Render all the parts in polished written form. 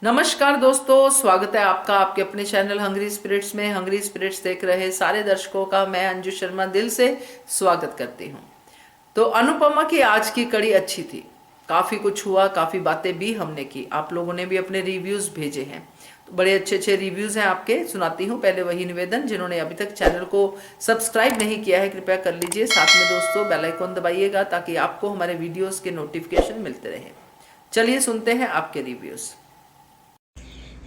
नमस्कार दोस्तों, स्वागत है आपका आपके अपने चैनल हंग्री स्पिरिट्स में। हंग्री स्पिरिट्स देख रहे सारे दर्शकों का मैं अंजू शर्मा दिल से स्वागत करती हूँ। तो अनुपमा की आज की कड़ी अच्छी थी, काफ़ी कुछ हुआ, काफ़ी बातें भी हमने की, आप लोगों ने भी अपने रिव्यूज़ भेजे हैं, तो बड़े अच्छे अच्छे रिव्यूज़ हैं आपके, सुनाती हूँ। पहले वही निवेदन, जिन्होंने अभी तक चैनल को सब्सक्राइब नहीं किया है कृपया कर लीजिए, साथ में दोस्तों बेल आइकॉन दबाइएगा ताकि आपको हमारे वीडियोज़ के नोटिफिकेशन मिलते रहे। चलिए सुनते हैं आपके रिव्यूज़।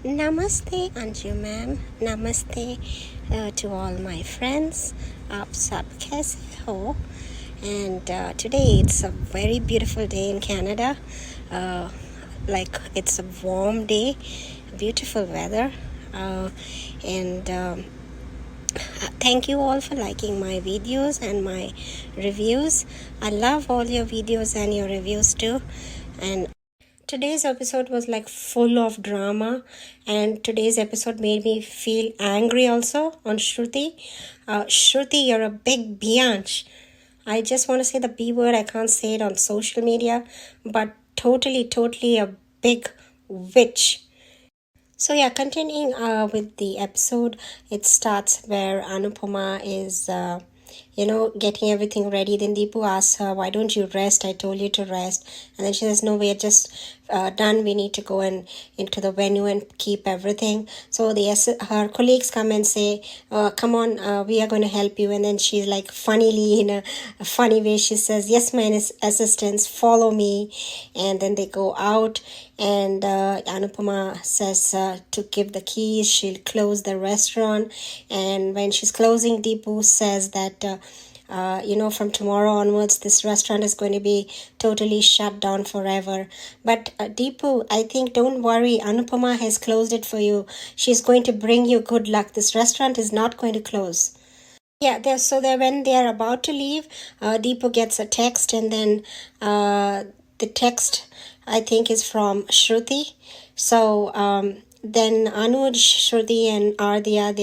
नमस्ते अंजू मैम, नमस्ते to all my friends. आप सब कैसे हो? And today it's a very beautiful day in Canada. Like it's a warm day, beautiful weather, and thank you all for liking my videos and my reviews. I love all your videos and your reviews too. And today's episode was like full of drama, and today's episode made me feel angry also on Shruti. Shruti, you're a big biatch. I just want to say the B word. I can't say it on social media, but totally a big witch. So yeah, continuing with the episode, it starts where Anupama is getting everything ready. Then Deepu asks her, why don't you rest? I told you to rest. And then she says, no, we're just done. We need to go into the venue and keep everything. So her colleagues come and say, come on, we are going to help you. And then she's like, funnily, in a funny way, she says, yes, my assistants, follow me. And then they go out, and Anupama says to give the keys. She'll close the restaurant. And when she's closing, Deepu says that from tomorrow onwards, this restaurant is going to be totally shut down forever. But Deepu, I think, don't worry, Anupama has closed it for you. She's going to bring you good luck. This restaurant is not going to close. Yeah, when they are about to leave, Deepu gets a text, and then the text, I think, is from Shruti. So then Anuj, Shruti and Ardhya,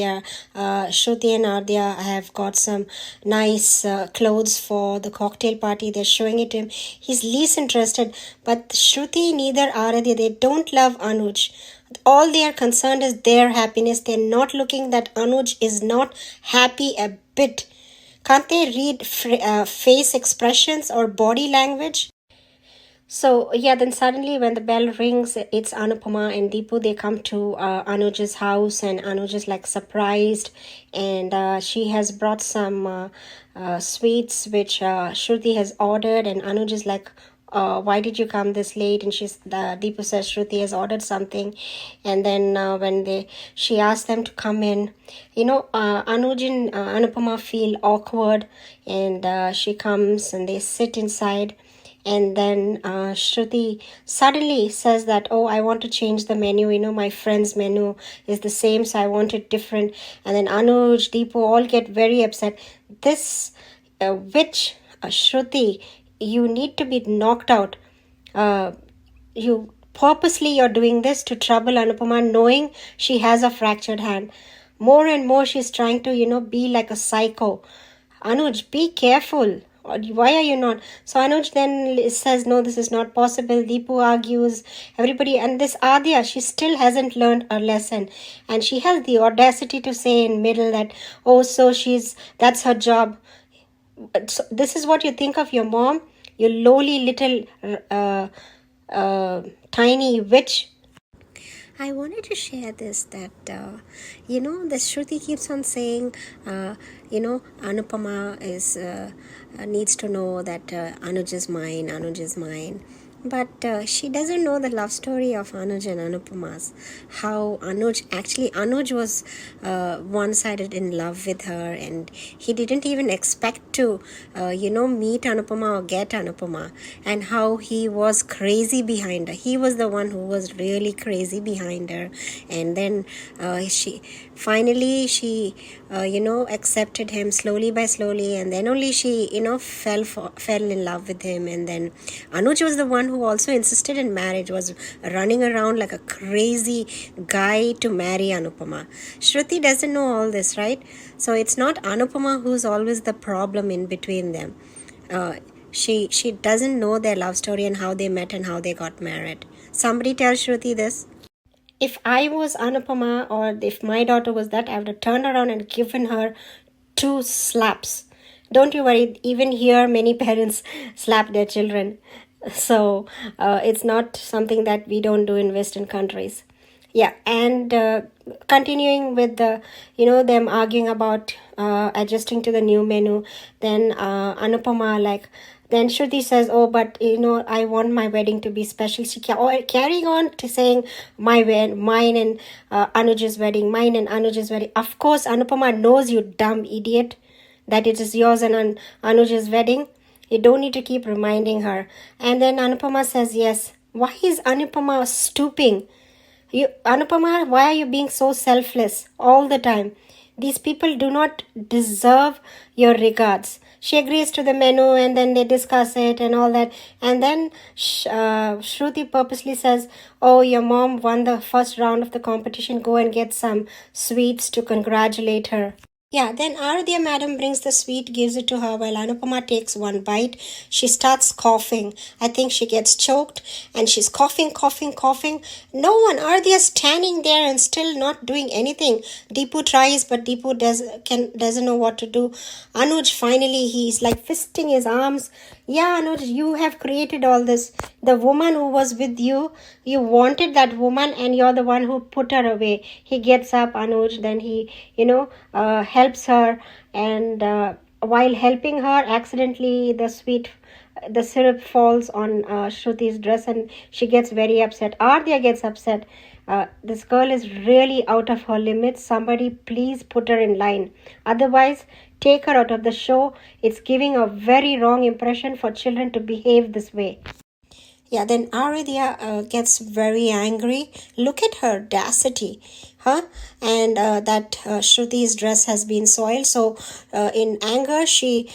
Shruti and Ardhya have got some nice clothes for the cocktail party. They're showing it to him. He's least interested, but Shruti, neither Ardhya, they don't love Anuj. All they are concerned is their happiness. They're not looking that Anuj is not happy a bit. Can't they read face expressions or body language? So yeah, then suddenly when the bell rings, it's Anupama and Deepu. They come to Anuj's house, and Anuj is like surprised, and she has brought some sweets which Shruti has ordered, and Anuj is like, why did you come this late? And Deepu says Shruti has ordered something, and then when she asks them to come in, Anuj and Anupama feel awkward, and she comes and they sit inside. And then Shruti suddenly says that, oh, I want to change the menu. My friend's menu is the same, so I want it different. And then Anuj, Deepu all get very upset. This witch, Shruti, you need to be knocked out. You're doing this to trouble Anupama, knowing she has a fractured hand. More and more she's trying to, be like a psycho. Anuj, be careful. Why are you not? So Anuj then says, no, this is not possible. Deepu argues, everybody, and this Adya, she still hasn't learned her lesson. And she has the audacity to say in middle that, oh, so that's her job. So this is what you think of your mom? You lowly little tiny witch. I wanted to share this that, the Shruti keeps on saying, Anupama needs to know that Anuj is mine. But she doesn't know the love story of Anuj and Anupama's. How Anuj was one-sided in love with her, and he didn't even expect to, meet Anupama or get Anupama, and how he was crazy behind her. He was the one who was really crazy behind her, and then she finally accepted him slowly by slowly, and then only she fell in love with him. And then Anuj was the one who also insisted in marriage, was running around like a crazy guy to marry Anupama. Shruti doesn't know all this, right? So it's not Anupama who's always the problem in between them. She doesn't know their love story and how they met and how they got married. Somebody tell Shruti this. If I was Anupama or if my daughter was that, I would have turned around and given her 2 slaps. Don't you worry, even here, many parents slap their children. So it's not something that we don't do in Western countries. Yeah, and continuing with them arguing about adjusting to the new menu. Then Anupama, then Shruti says, "Oh, but I want my wedding to be special." Carrying on to saying mine and Anuj's wedding, mine and Anuj's wedding. Of course, Anupama knows, you dumb idiot, that it is yours and Anuj's wedding. You don't need to keep reminding her. And then Anupama says, "Yes." Why is Anupama stooping? Anupama, why are you being so selfless all the time? These people do not deserve your regards. She agrees to the menu and then they discuss it and all that. And then Shruti purposely says, "Oh, your mom won the first round of the competition. Go and get some sweets to congratulate her." Yeah, then Aradhya madam brings the sweet, gives it to her while Anupama takes one bite. She starts coughing. I think she gets choked and she's coughing. No one, Aradhya's standing there and still not doing anything. Deepu tries, but Deepu doesn't know what to do. Anuj, finally, he's like fisting his arms. "Yeah, Anuj, you have created all this. The woman who was with you, you wanted that woman and you're the one who put her away." He gets up, Anuj, then he, helps her, and while helping her, accidentally the syrup falls on Shruti's dress and she gets very upset. Ardhya gets upset. This girl is really out of her limits. Somebody please put her in line. Otherwise, take her out of the show. It's giving a very wrong impression for children to behave this way. Yeah, then Aridhya gets very angry. Look at her audacity, huh? And that Shruti's dress has been soiled. So in anger, she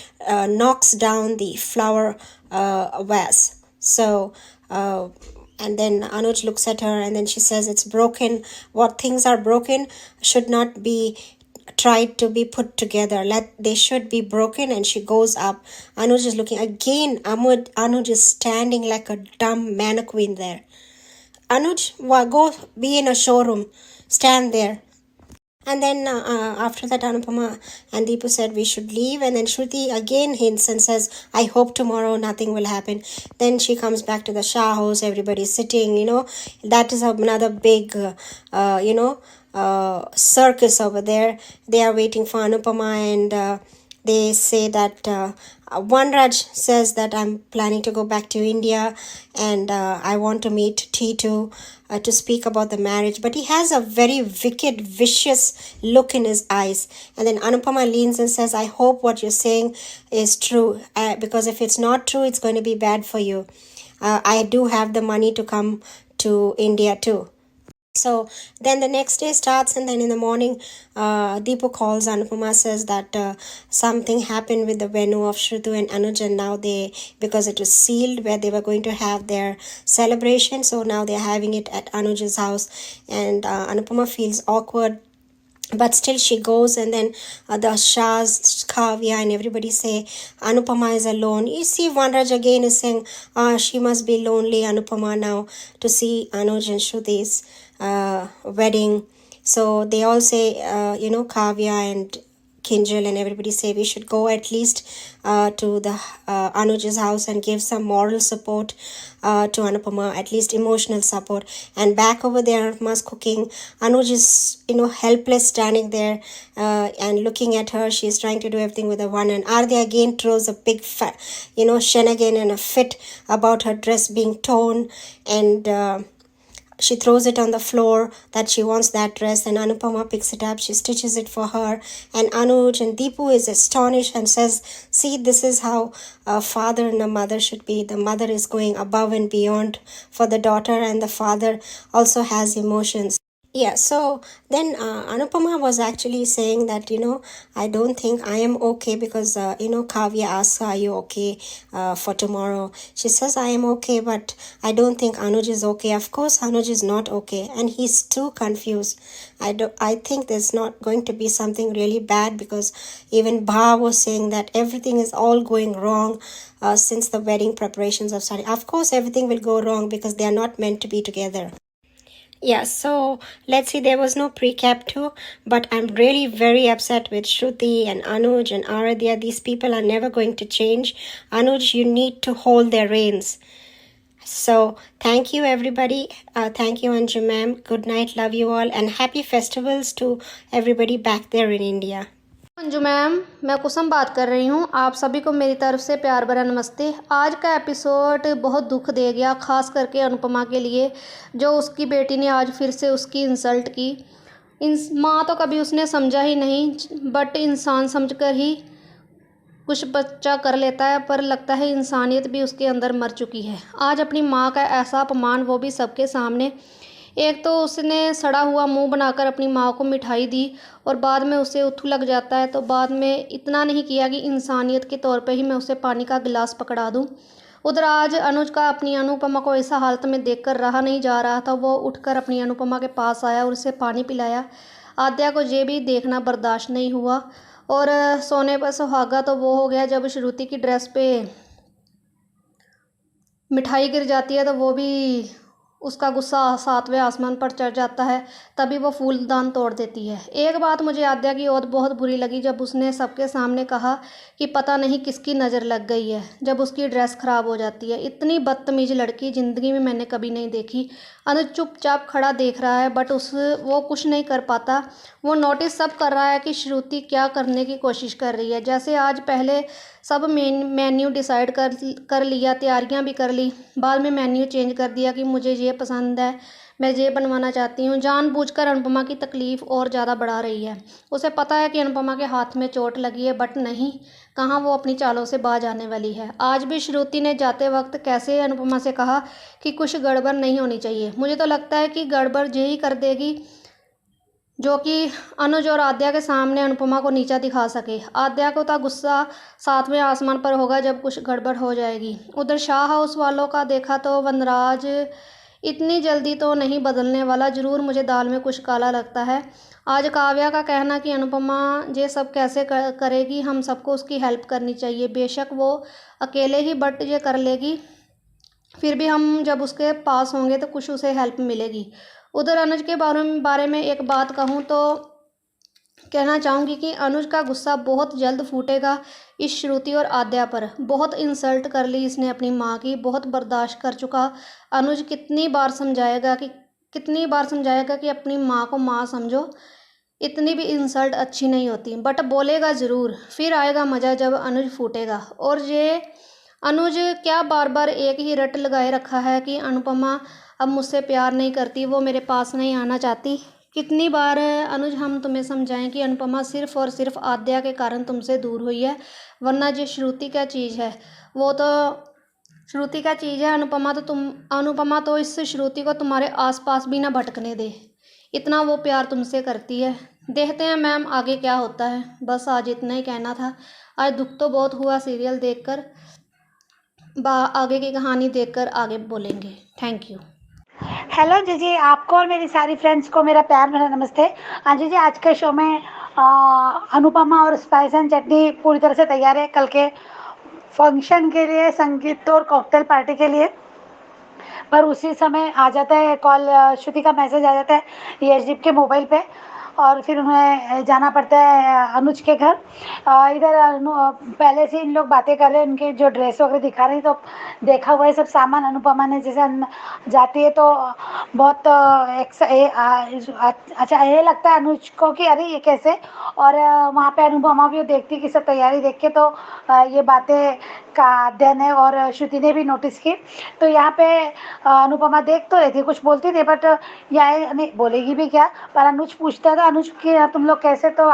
knocks down the flower vase. So and then Anuj looks at her and then she says, "It's broken. What things are broken should not be tried to be put together. They should be broken." And she goes up. Anuj is looking again. Anuj is standing like a dumb mannequin there. "Anuj, go be in a showroom. Stand there." And then after that, Anupama and Deepu said we should leave. And then Shruti again hints and says, "I hope tomorrow nothing will happen." Then she comes back to the Shah house. Everybody's sitting, That is another big, circus over there. They are waiting for Anupama, and they say that Vanraj says that, "I'm planning to go back to India and I want to meet T2 to speak about the marriage." But he has a very wicked, vicious look in his eyes. And then Anupama leans and says, "I hope what you're saying is true, because if it's not true, it's going to be bad for you. I do have the money to come to India too." So then the next day starts, and then in the morning, Deepu calls Anupama, says that something happened with the venue of Shrutu and Anuj, and now because it was sealed where they were going to have their celebration, so now they're having it at Anuj's house, and Anupama feels awkward. But still she goes, and then the Shahs, Kavya and everybody say Anupama is alone. You see Vanraj again is saying she must be lonely, Anupama, now to see Anuj and Shruti's wedding. So they all say, Kavya and Kinjal and everybody say we should go at least to the Anuj's house and give some moral support to Anupama, at least emotional support. And back over there, Anupuma's cooking. Anuj is, helpless, standing there and looking at her. She's trying to do everything with a one. And Ardhya again throws a big shenanigan and a fit about her dress being torn, and she throws it on the floor that she wants that dress, and Anupama picks it up. She stitches it for her, and Anuj and Deepu is astonished and says, "See, this is how a father and a mother should be. The mother is going above and beyond for the daughter, and the father also has emotions." Yeah, so then Anupama was actually saying that, I don't think I am okay because, Kavya asks, "Are you okay for tomorrow?" She says, "I am okay, but I don't think Anuj is okay." Of course, Anuj is not okay, and he's too confused. I think there's not going to be something really bad, because even Bha was saying that everything is all going wrong since the wedding preparations have started. Of course, everything will go wrong because they are not meant to be together. Yeah, so let's see, there was no pre-cap too, but I'm really very upset with Shruti and Anuj and Aradhya. These people are never going to change. Anuj, you need to hold their reins. So thank you everybody. Thank you Anju ma'am. Good night, love you all, and happy festivals to everybody back there in India. Anju ma'am, मैं कुसुम बात कर रही हूँ। आप सभी को मेरी तरफ से प्यार भरा नमस्ते। आज का एपिसोड बहुत दुख दे गया, ख़ास करके अनुपमा के लिए, जो उसकी बेटी ने आज फिर से उसकी इंसल्ट की। माँ तो कभी उसने समझा ही नहीं, बट इंसान समझकर ही कुछ बच्चा कर लेता है, पर लगता है इंसानियत भी उसके अंदर मर चुकी है। आज अपनी माँ का ऐसा अपमान, वो भी सबके सामने। एक तो उसने सड़ा हुआ मुंह बनाकर अपनी माँ को मिठाई दी और बाद में उसे उथू लग जाता है, तो बाद में इतना नहीं किया कि इंसानियत के तौर पे ही मैं उसे पानी का गिलास पकड़ा दूँ। उधर आज अनुज का अपनी अनुपमा को ऐसा हालत में देखकर रहा नहीं जा रहा था। वो उठकर अपनी अनुपमा के पास आया और उसे पानी पिलाया। आद्या को ये भी देखना बर्दाश्त नहीं हुआ, और सोने पर सुहागा तो वो हो गया जब श्रुति की ड्रेस पे मिठाई गिर जाती है, तो वो भी उसका गुस्सा 7वें आसमान पर चढ़ जाता है। तभी वो फूलदान तोड़ देती है। एक बात मुझे आद्या की और बहुत बुरी लगी, जब उसने सबके सामने कहा कि पता नहीं किसकी नज़र लग गई है जब उसकी ड्रेस ख़राब हो जाती है। इतनी बदतमीज़ लड़की ज़िंदगी में मैंने कभी नहीं देखी। अनुज चुपचाप खड़ा देख रहा है, बट वो कुछ नहीं कर पाता। वो नोटिस सब कर रहा है कि श्रुति क्या करने की कोशिश कर रही है। जैसे आज पहले सब मेन्यू डिसाइड कर लिया, तैयारियां भी कर ली, बाद में मेन्यू चेंज कर दिया कि मुझे ये पसंद है, मैं ये बनवाना चाहती हूँ। जानबूझकर अनुपमा की तकलीफ़ और ज़्यादा बढ़ा रही है। उसे पता है कि अनुपमा के हाथ में चोट लगी है, बट नहीं, कहाँ वो अपनी चालों से बाज आने वाली है। आज भी श्रुति ने जाते वक्त कैसे अनुपमा से कहा कि कुछ गड़बड़ नहीं होनी चाहिए। मुझे तो लगता है कि गड़बड़ यही कर देगी जो कि अनुज और आद्या के सामने अनुपमा को नीचा दिखा सके। आद्या को तो गुस्सा 7वें आसमान पर होगा जब कुछ गड़बड़ हो जाएगी। उधर शाह हाउस वालों का देखा तो वनराज इतनी जल्दी तो नहीं बदलने वाला। ज़रूर मुझे दाल में कुछ काला लगता है। आज काव्या का कहना कि अनुपमा ये सब कैसे करेगी, हम सबको उसकी हेल्प करनी चाहिए। बेशक वो अकेले ही बट ये कर लेगी, फिर भी हम जब उसके पास होंगे तो कुछ उसे हेल्प मिलेगी। उधर अनुज के बारे में एक बात कहूँ तो कहना चाहूँगी कि अनुज का गुस्सा बहुत जल्द फूटेगा इस श्रुति और आद्या पर। बहुत इंसल्ट कर ली इसने अपनी माँ की, बहुत बर्दाश्त कर चुका। अनुज कितनी बार समझाएगा कि अपनी माँ को माँ समझो। इतनी भी इंसल्ट अच्छी नहीं होती, बट बोलेगा ज़रूर। फिर आएगा मज़ा जब अनुज फूटेगा। और ये अनुज क्या बार बार एक ही रट लगाए रखा है कि अनुपमा अब मुझसे प्यार नहीं करती, वो मेरे पास नहीं आना चाहती। कितनी बार अनुज हम तुम्हें समझाएं कि अनुपमा सिर्फ़ और सिर्फ आद्या के कारण तुमसे दूर हुई है, वरना ये श्रुति क्या चीज़ है, वो तो श्रुति का चीज़ है। अनुपमा तो इस श्रुति को तुम्हारे आसपास भी ना भटकने दे, इतना वो प्यार तुमसे करती है। देखते हैं मैम आगे क्या होता है। बस आज इतना ही कहना था। आज दुख तो बहुत हुआ सीरियल देखकर, आगे की कहानी देखकर आगे बोलेंगे। Thank you. हेलो जीजी, आपको और मेरी सारी फ्रेंड्स को मेरा प्यार भरा नमस्ते। हाँ जीजी, आज के शो में अनुपमा और स्पाइस एंड चटनी पूरी तरह से तैयार है कल के फंक्शन के लिए, संगीत और कॉकटेल पार्टी के लिए। पर उसी समय आ जाता है कॉल, श्रुति का मैसेज आ जाता है यशदीप के मोबाइल पे, और फिर उन्हें जाना पड़ता है अनुज के घर। इधर पहले से इन लोग बातें कर रहे हैं, उनके जो ड्रेस वगैरह दिखा रहे हैं, तो देखा हुआ है सब सामान। अनुपमा ने जैसे जाती है तो बहुत अच्छा ये लगता है अनुज को कि अरे ये कैसे, और वहाँ पे अनुपमा भी देखती कि सब तैयारी देख के, तो ये बातें का अध्ययन है और श्रुति ने भी नोटिस की। तो यहाँ पे अनुपमा देख तो रही थी, कुछ बोलती नहीं, बट यह नहीं बोलेगी भी क्या। पर अनुज पूछता था अनुज कि तुम लोग कैसे, तो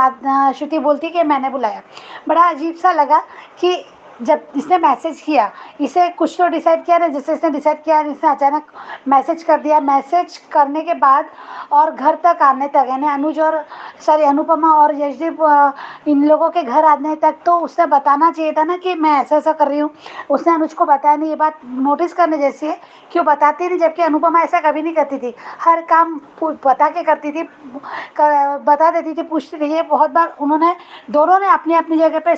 श्रुति बोलती कि मैंने बुलाया। बड़ा अजीब सा लगा कि जब इसने मैसेज किया, इसे कुछ तो डिसाइड किया ना, जैसे इसने डिसाइड किया, इसने अचानक मैसेज कर दिया। मैसेज करने के बाद और घर तक आने तक, यानी अनुपमा और यशदीप इन लोगों के घर आने तक, तो उसने बताना चाहिए था ना कि मैं ऐसा ऐसा कर रही हूँ। उसने अनुज को बताया नहीं। ये बात नोटिस करने जैसी है, क्यों बताती नहीं, जबकि अनुपमा ऐसा कभी नहीं करती थी। हर काम बता के करती थी, बता देती थी, पूछती थी। ये बहुत बार दोनों ने अपनी अपनी जगह पे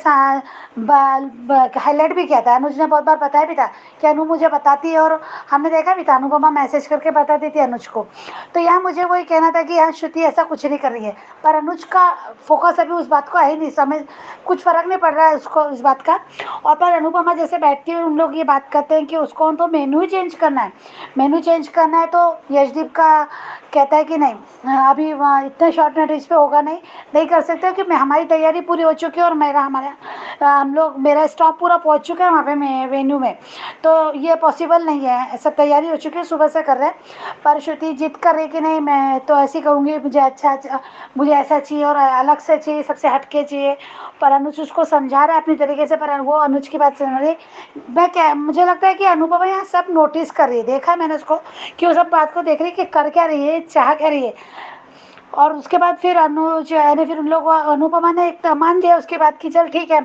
हाईलाइट भी किया था। अनुज ने बहुत बार बताया भी था कि अनु मुझे बताती है, और हमने देखा भी था अनुपमा मैसेज करके बताती थी अनुज को। तो यहाँ मुझे वही कहना था कि हाँ श्रुति ऐसा कुछ नहीं कर रही है, पर अनुज का फोकस अभी उस बात को है ही नहीं, समझ कुछ फ़र्क नहीं पड़ रहा है उसको इस बात का। और पर अनुपमा जैसे बैठती है, उन लोग ये बात करते हैं कि उसको तो मेन्यू ही चेंज करना है, मेन्यू चेंज करना है। तो यशदीप का कहता है कि नहीं, अभी वहाँ इतने शॉर्ट नोटिस पे होगा नहीं, नहीं कर सकते, कि मैं हमारी तैयारी पूरी हो चुकी है और मेरा स्टॉप पूरा पहुंच चुका है वहाँ पे वेन्यू में, तो ये पॉसिबल नहीं है, सब तैयारी हो चुकी है, सुबह से कर रहे हैं। पर श्रुति जिद कर रही कि नहीं मैं तो ऐसी करूँगी, मुझे ऐसा चाहिए और अलग से चाहिए, सबसे हटके चाहिए। पर अनुज उसको समझा रहा है अपनी तरीके से, पर वो अनुज की बात समझ रही। मुझे लगता है कि अनुपमा यहाँ सब नोटिस कर रही है, देखा मैंने उसको कि वो सब बात को देख रही है कि कर क्या रही है, चाह क्या रही है। और उसके बाद फिर अनुज यानी फिर उन लोग अनुपमा ने एक मान दिया उसके बाद कि चल ठीक है,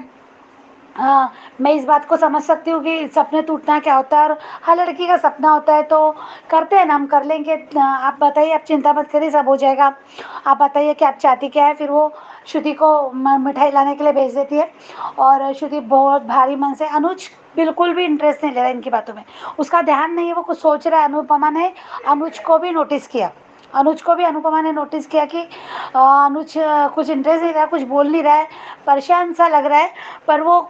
हाँ मैं इस बात को समझ सकती हूँ कि सपने टूटना क्या होता है, और हर लड़की का सपना होता है, तो करते हैं ना, हम कर लेंगे। आप बताइए, आप चिंता मत करिए, सब हो जाएगा। आप बताइए कि आप चाहती क्या है। फिर वो श्रुति को मिठाई लाने के लिए भेज देती है, और श्रुति बहुत भारी मन से, अनुज बिल्कुल भी इंटरेस्ट नहीं ले रहा इनकी बातों में, उसका ध्यान नहीं है, वो कुछ सोच रहा है। अनुपमा ने अनुज को भी नोटिस किया, अनुज को भी अनुपमा ने नोटिस किया कि अनुज कुछ इंटरेस्ट नहीं रहा, कुछ बोल नहीं रहा है, परेशान सा लग रहा है। पर वो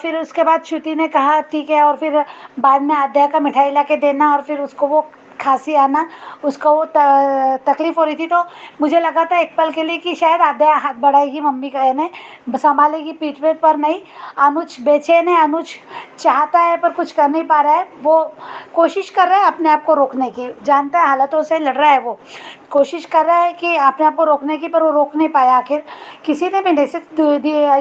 फिर उसके बाद श्रुति ने कहा ठीक है, और फिर बाद में आद्या का मिठाई ला के देना, और फिर उसको वो खांसी आना, उसको वो तकलीफ हो रही थी। तो मुझे लगा था एक पल के लिए कि शायद आद्या हाथ बढ़ाएगी मम्मी का, ने संभालेगी पीठ पे, पर नहीं, अनुज बेचैन है, अनुज चाहता है पर कुछ कर नहीं पा रहा है। वो कोशिश कर रहा है अपने आप को रोकने की, जानता है हालातों से लड़ रहा है, वो कोशिश कर रहा है कि अपने आप को रोकने की, पर वो रोक नहीं पाया। आखिर किसी ने भी नहीं,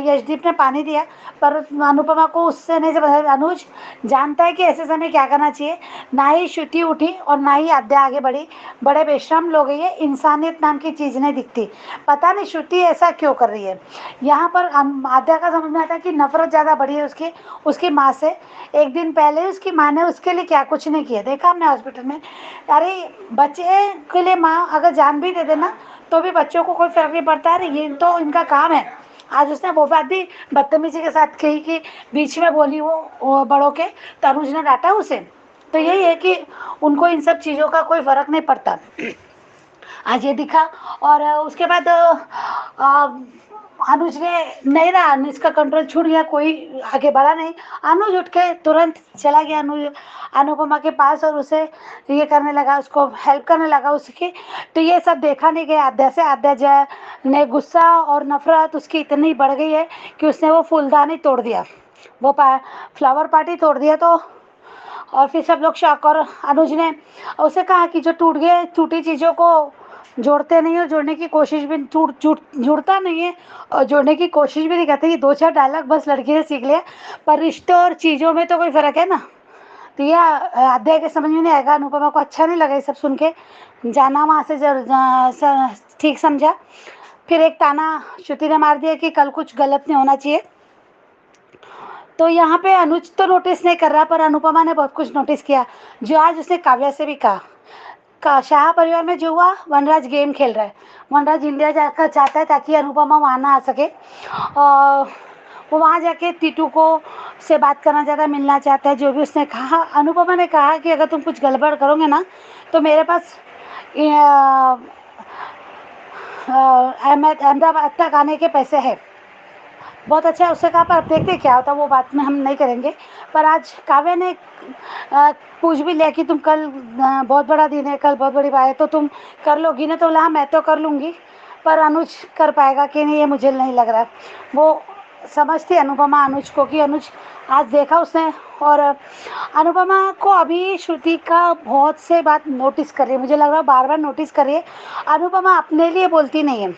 यशदीप ने पानी दिया, पर अनुपमा को उससे नहीं समझ। अनुज जानता है कि ऐसे समय क्या करना चाहिए। ना ही श्रुति उठी और ना ही आद्या आगे बढ़ी, बड़े बेशरम लोग हैं ये, इंसानियत नाम की चीज़ नहीं दिखती। पता नहीं श्रुति ऐसा क्यों कर रही है। यहाँ पर आद्या का समझ में आता है कि नफरत ज़्यादा बढ़ी है उसकी माँ से। एक दिन पहले उसकी माँ ने उसके लिए क्या कुछ नहीं किया, देखा हमने हॉस्पिटल में। अरे बच्चे के लिए माँ अगर जान भी दे देना तो भी बच्चों को कोई फर्क नहीं पड़ता है, ये तो इनका काम है। आज उसने वो बात भी बदतमीजी के साथ कही कि बीच में बोली वो बड़ों के, तो अनुज ने डांटा उसे। तो यही है कि उनको इन सब चीज़ों का कोई फर्क नहीं पड़ता। आज ये दिखा। और उसके बाद अनुज ने नहीं रहा, अनुज का कंट्रोल छूट गया, कोई आगे बढ़ा नहीं। अनुज उठ के तुरंत चला गया अनुपमा के पास, और उसे ये करने लगा, उसको हेल्प करने लगा उसकी। तो ये सब देखा नहीं गया आद्या से। आद्या ने गुस्सा और नफरत उसकी इतनी बढ़ गई है कि उसने वो फूलदानी तोड़ दिया, वो फ्लावर पार्टी तोड़ दिया। तो और फिर सब लोग शॉक, और अनुज ने उसे कहा कि जो टूटी चीज़ों को जोड़ते नहीं, और जोड़ने की कोशिश भी जुड़ता नहीं है, और जोड़ने की कोशिश भी नहीं करते। ये 2-4 डायलॉग बस लड़की ने सीख लिया, पर रिश्तों और चीज़ों में तो कोई फ़र्क है ना। तो यह अध्याय के समझ में नहीं आएगा। अनुपमा को अच्छा नहीं लगा ये सब सुन के, जाना वहाँ से ठीक समझा। फिर एक ताना श्रुति ने मार दिया कि कल कुछ गलत नहीं होना चाहिए। तो यहाँ पे अनुज तो नोटिस नहीं कर रहा, पर अनुपमा ने बहुत कुछ नोटिस किया, जो आज उसने काव्या से भी कहा। शाह परिवार में जो हुआ, वनराज गेम खेल रहा है, वनराज इंडिया जाकर चाहता है ताकि अनुपमा वहाँ ना आ सके। वो वहाँ जाके टीटू को से बात करना चाहता है, मिलना चाहता है। जो भी उसने कहा, अनुपमा ने कहा कि अगर तुम कुछ गड़बड़ करोगे ना तो मेरे पास अहमदाबाद तक आने के पैसे हैं। बहुत अच्छा है उससे कहा, पर अब देखते क्या होता, वो बात में हम नहीं करेंगे। पर आज काव्या ने पूछ भी लिया कि तुम कल बहुत बड़ा दिन है, कल बहुत बड़ी बात है, तो तुम कर लोगी ना? तो बोला हाँ मैं तो कर लूँगी, पर अनुज कर पाएगा कि नहीं ये मुझे नहीं लग रहा। वो समझती अनुपमा अनुज को कि अनुज आज देखा उसने। और अनुपमा को अभी श्रुति का बहुत से बात नोटिस कर रही है, मुझे लग रहा है बार बार नोटिस कर रही है। अनुपमा अपने लिए बोलती नहीं है,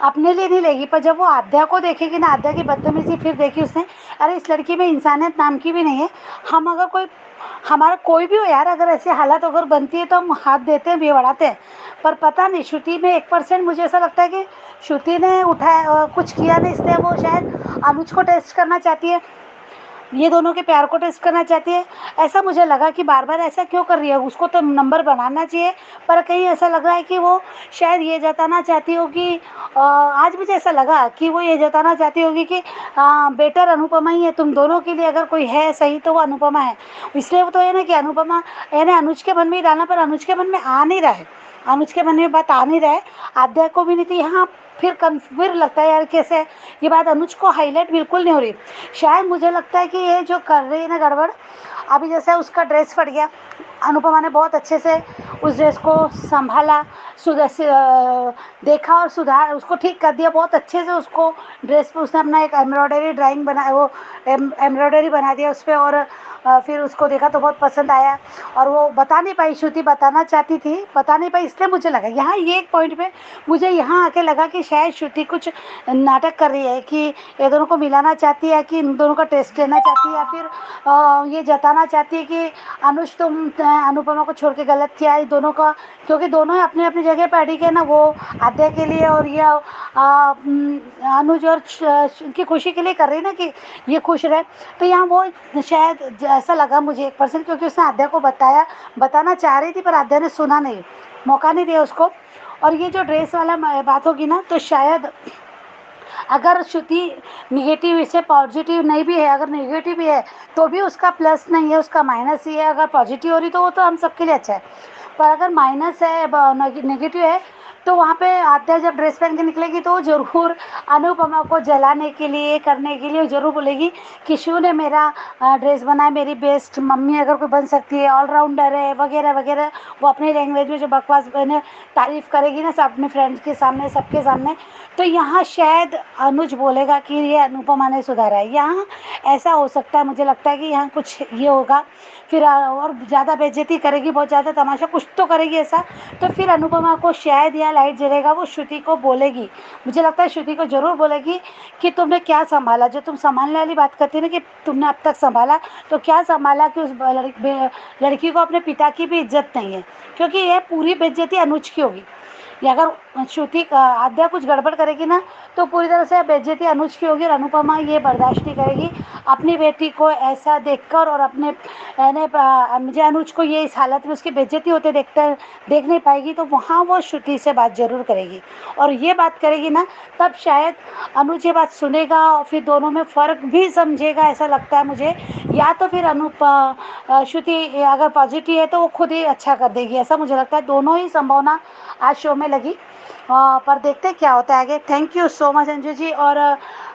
अपने लिए नहीं लेगी, पर जब वो आद्या को देखेगी ना, आद्या की बदतमीजी फिर देखी उसने, अरे इस लड़की में इंसानियत नाम की भी नहीं है। हम अगर हमारा कोई भी हो यार, अगर ऐसी हालत अगर बनती है तो हम हाथ देते हैं, भी बढ़ाते हैं। पर पता नहीं श्रुति में 1% मुझे ऐसा लगता है कि श्रुति ने उठाया कुछ किया नहीं, इसलिए वो शायद अनुज को टेस्ट करना चाहती है। ये दोनों के प्यार को टेस्ट करना चाहती है। ऐसा मुझे लगा कि बार बार ऐसा क्यों कर रही है, उसको तो नंबर बनाना चाहिए, पर कहीं ऐसा लग रहा है कि वो शायद ये जताना चाहती होगी, आज मुझे ऐसा लगा कि वो ये जताना चाहती होगी कि बेटर अनुपमा ही है, तुम दोनों के लिए अगर कोई है सही तो वो अनुपमा है। इसलिए वो तो ये ना कि अनुपमा यानी अनुज के मन में ही डालना, पर अनुज के मन में आ नहीं रहा है, अनुज के मन में बात आ नहीं रहा है, आद्या को भी नहीं थी यहाँ। फिर लगता है यार कैसे ये बात अनुज को हाईलाइट बिल्कुल नहीं हो रही। शायद मुझे लगता है कि ये जो कर रही है ना गड़बड़, अभी जैसे उसका ड्रेस फट गया, अनुपमा ने बहुत अच्छे से उस ड्रेस को संभाला, देखा और सुधार उसको ठीक कर दिया बहुत अच्छे से। उसको ड्रेस पे उसने अपना एक एम्ब्रॉयडरी ड्राइंग बनाया, वो एम्ब्रॉयडरी बना दिया उस पर, और फिर उसको देखा तो बहुत पसंद आया। और वो बता नहीं पाई, श्रुति बताना चाहती थी, बता नहीं पाई, इसलिए मुझे लगा यहाँ ये एक पॉइंट पे मुझे यहाँ आके लगा कि शायद श्रुति कुछ नाटक कर रही है, कि ये दोनों को मिलाना चाहती है, कि इन दोनों का टेस्ट लेना चाहती है, या फिर ये जताना चाहती है कि अनुज तुम अनुपमा को छोड़ के गलत किया है दोनों का, क्योंकि दोनों ही अपनी अपनी जगह पर अड़िग है ना, वो आद्या के लिए और ये अनुज और की खुशी के लिए कर रही है ना कि ये खुश रहे। तो यहाँ वो शायद ऐसा लगा मुझे 1%, क्योंकि उसने आद्या को बताना चाह रही थी, पर आद्या ने सुना नहीं, मौका नहीं दिया उसको। और ये जो ड्रेस वाला बात होगी ना, तो शायद अगर श्रुति निगेटिव से पॉजिटिव नहीं भी है, अगर नेगेटिव भी है तो भी उसका प्लस नहीं है, उसका माइनस ही है। अगर पॉजिटिव हो रही तो वो तो हम सबके लिए अच्छा है, पर अगर माइनस है, नेगेटिव है, तो वहाँ पे आद्या जब ड्रेस पहन के निकलेगी तो ज़रूर अनुपमा को जलाने के लिए, करने के लिए ज़रूर बोलेगी कि शिव ने मेरा ड्रेस बनाया, मेरी बेस्ट मम्मी अगर कोई बन सकती है, ऑलराउंडर है, वगैरह वगैरह। वो अपनी लैंग्वेज में जो बकवास बने तारीफ़ करेगी ना सब अपने फ्रेंड्स के सामने, सबके सामने। तो यहाँ शायद अनुज बोलेगा कि ये अनुपमा ने सुधारा है, यहाँ ऐसा हो सकता है। मुझे लगता है कि यहाँ कुछ ये होगा, फिर और ज़्यादा बेइज्जती करेगी, बहुत ज़्यादा तमाशा कुछ तो करेगी ऐसा। तो फिर अनुपमा को शायद यहाँ लाइट जलेगा, वो श्रुति को बोलेगी, मुझे लगता है श्रुति को ज़रूर बोलेगी कि तुमने क्या संभाला, जो तुम संभालने वाली बात करती है ना कि तुमने अब तक संभाला, तो क्या संभाला कि उस लड़की को अपने पिता की भी इज्जत नहीं है, क्योंकि यह पूरी बेइज्जती अनुज की होगी। या अगर श्रुति आद्या कुछ गड़बड़ करेगी ना, तो पूरी तरह से बेइज्जती अनुज की होगी, और अनुपमा ये बर्दाश्त नहीं करेगी अपनी बेटी को ऐसा देखकर, और अपने मुझे अनुज को ये इस हालत में उसकी बेइज्जती होते देख नहीं पाएगी। तो वहाँ वो श्रुति से बात ज़रूर करेगी, और ये बात करेगी ना, तब शायद अनुज ये बात सुनेगा और फिर दोनों में फ़र्क भी समझेगा, ऐसा लगता है मुझे। या तो फिर श्रुति अगर पॉजिटिव है तो वो खुद ही अच्छा कर देगी, ऐसा मुझे लगता है। दोनों ही संभावना आज शो में लगी, पर देखते हैं क्या होता है आगे। Thank you so much Anju ji. और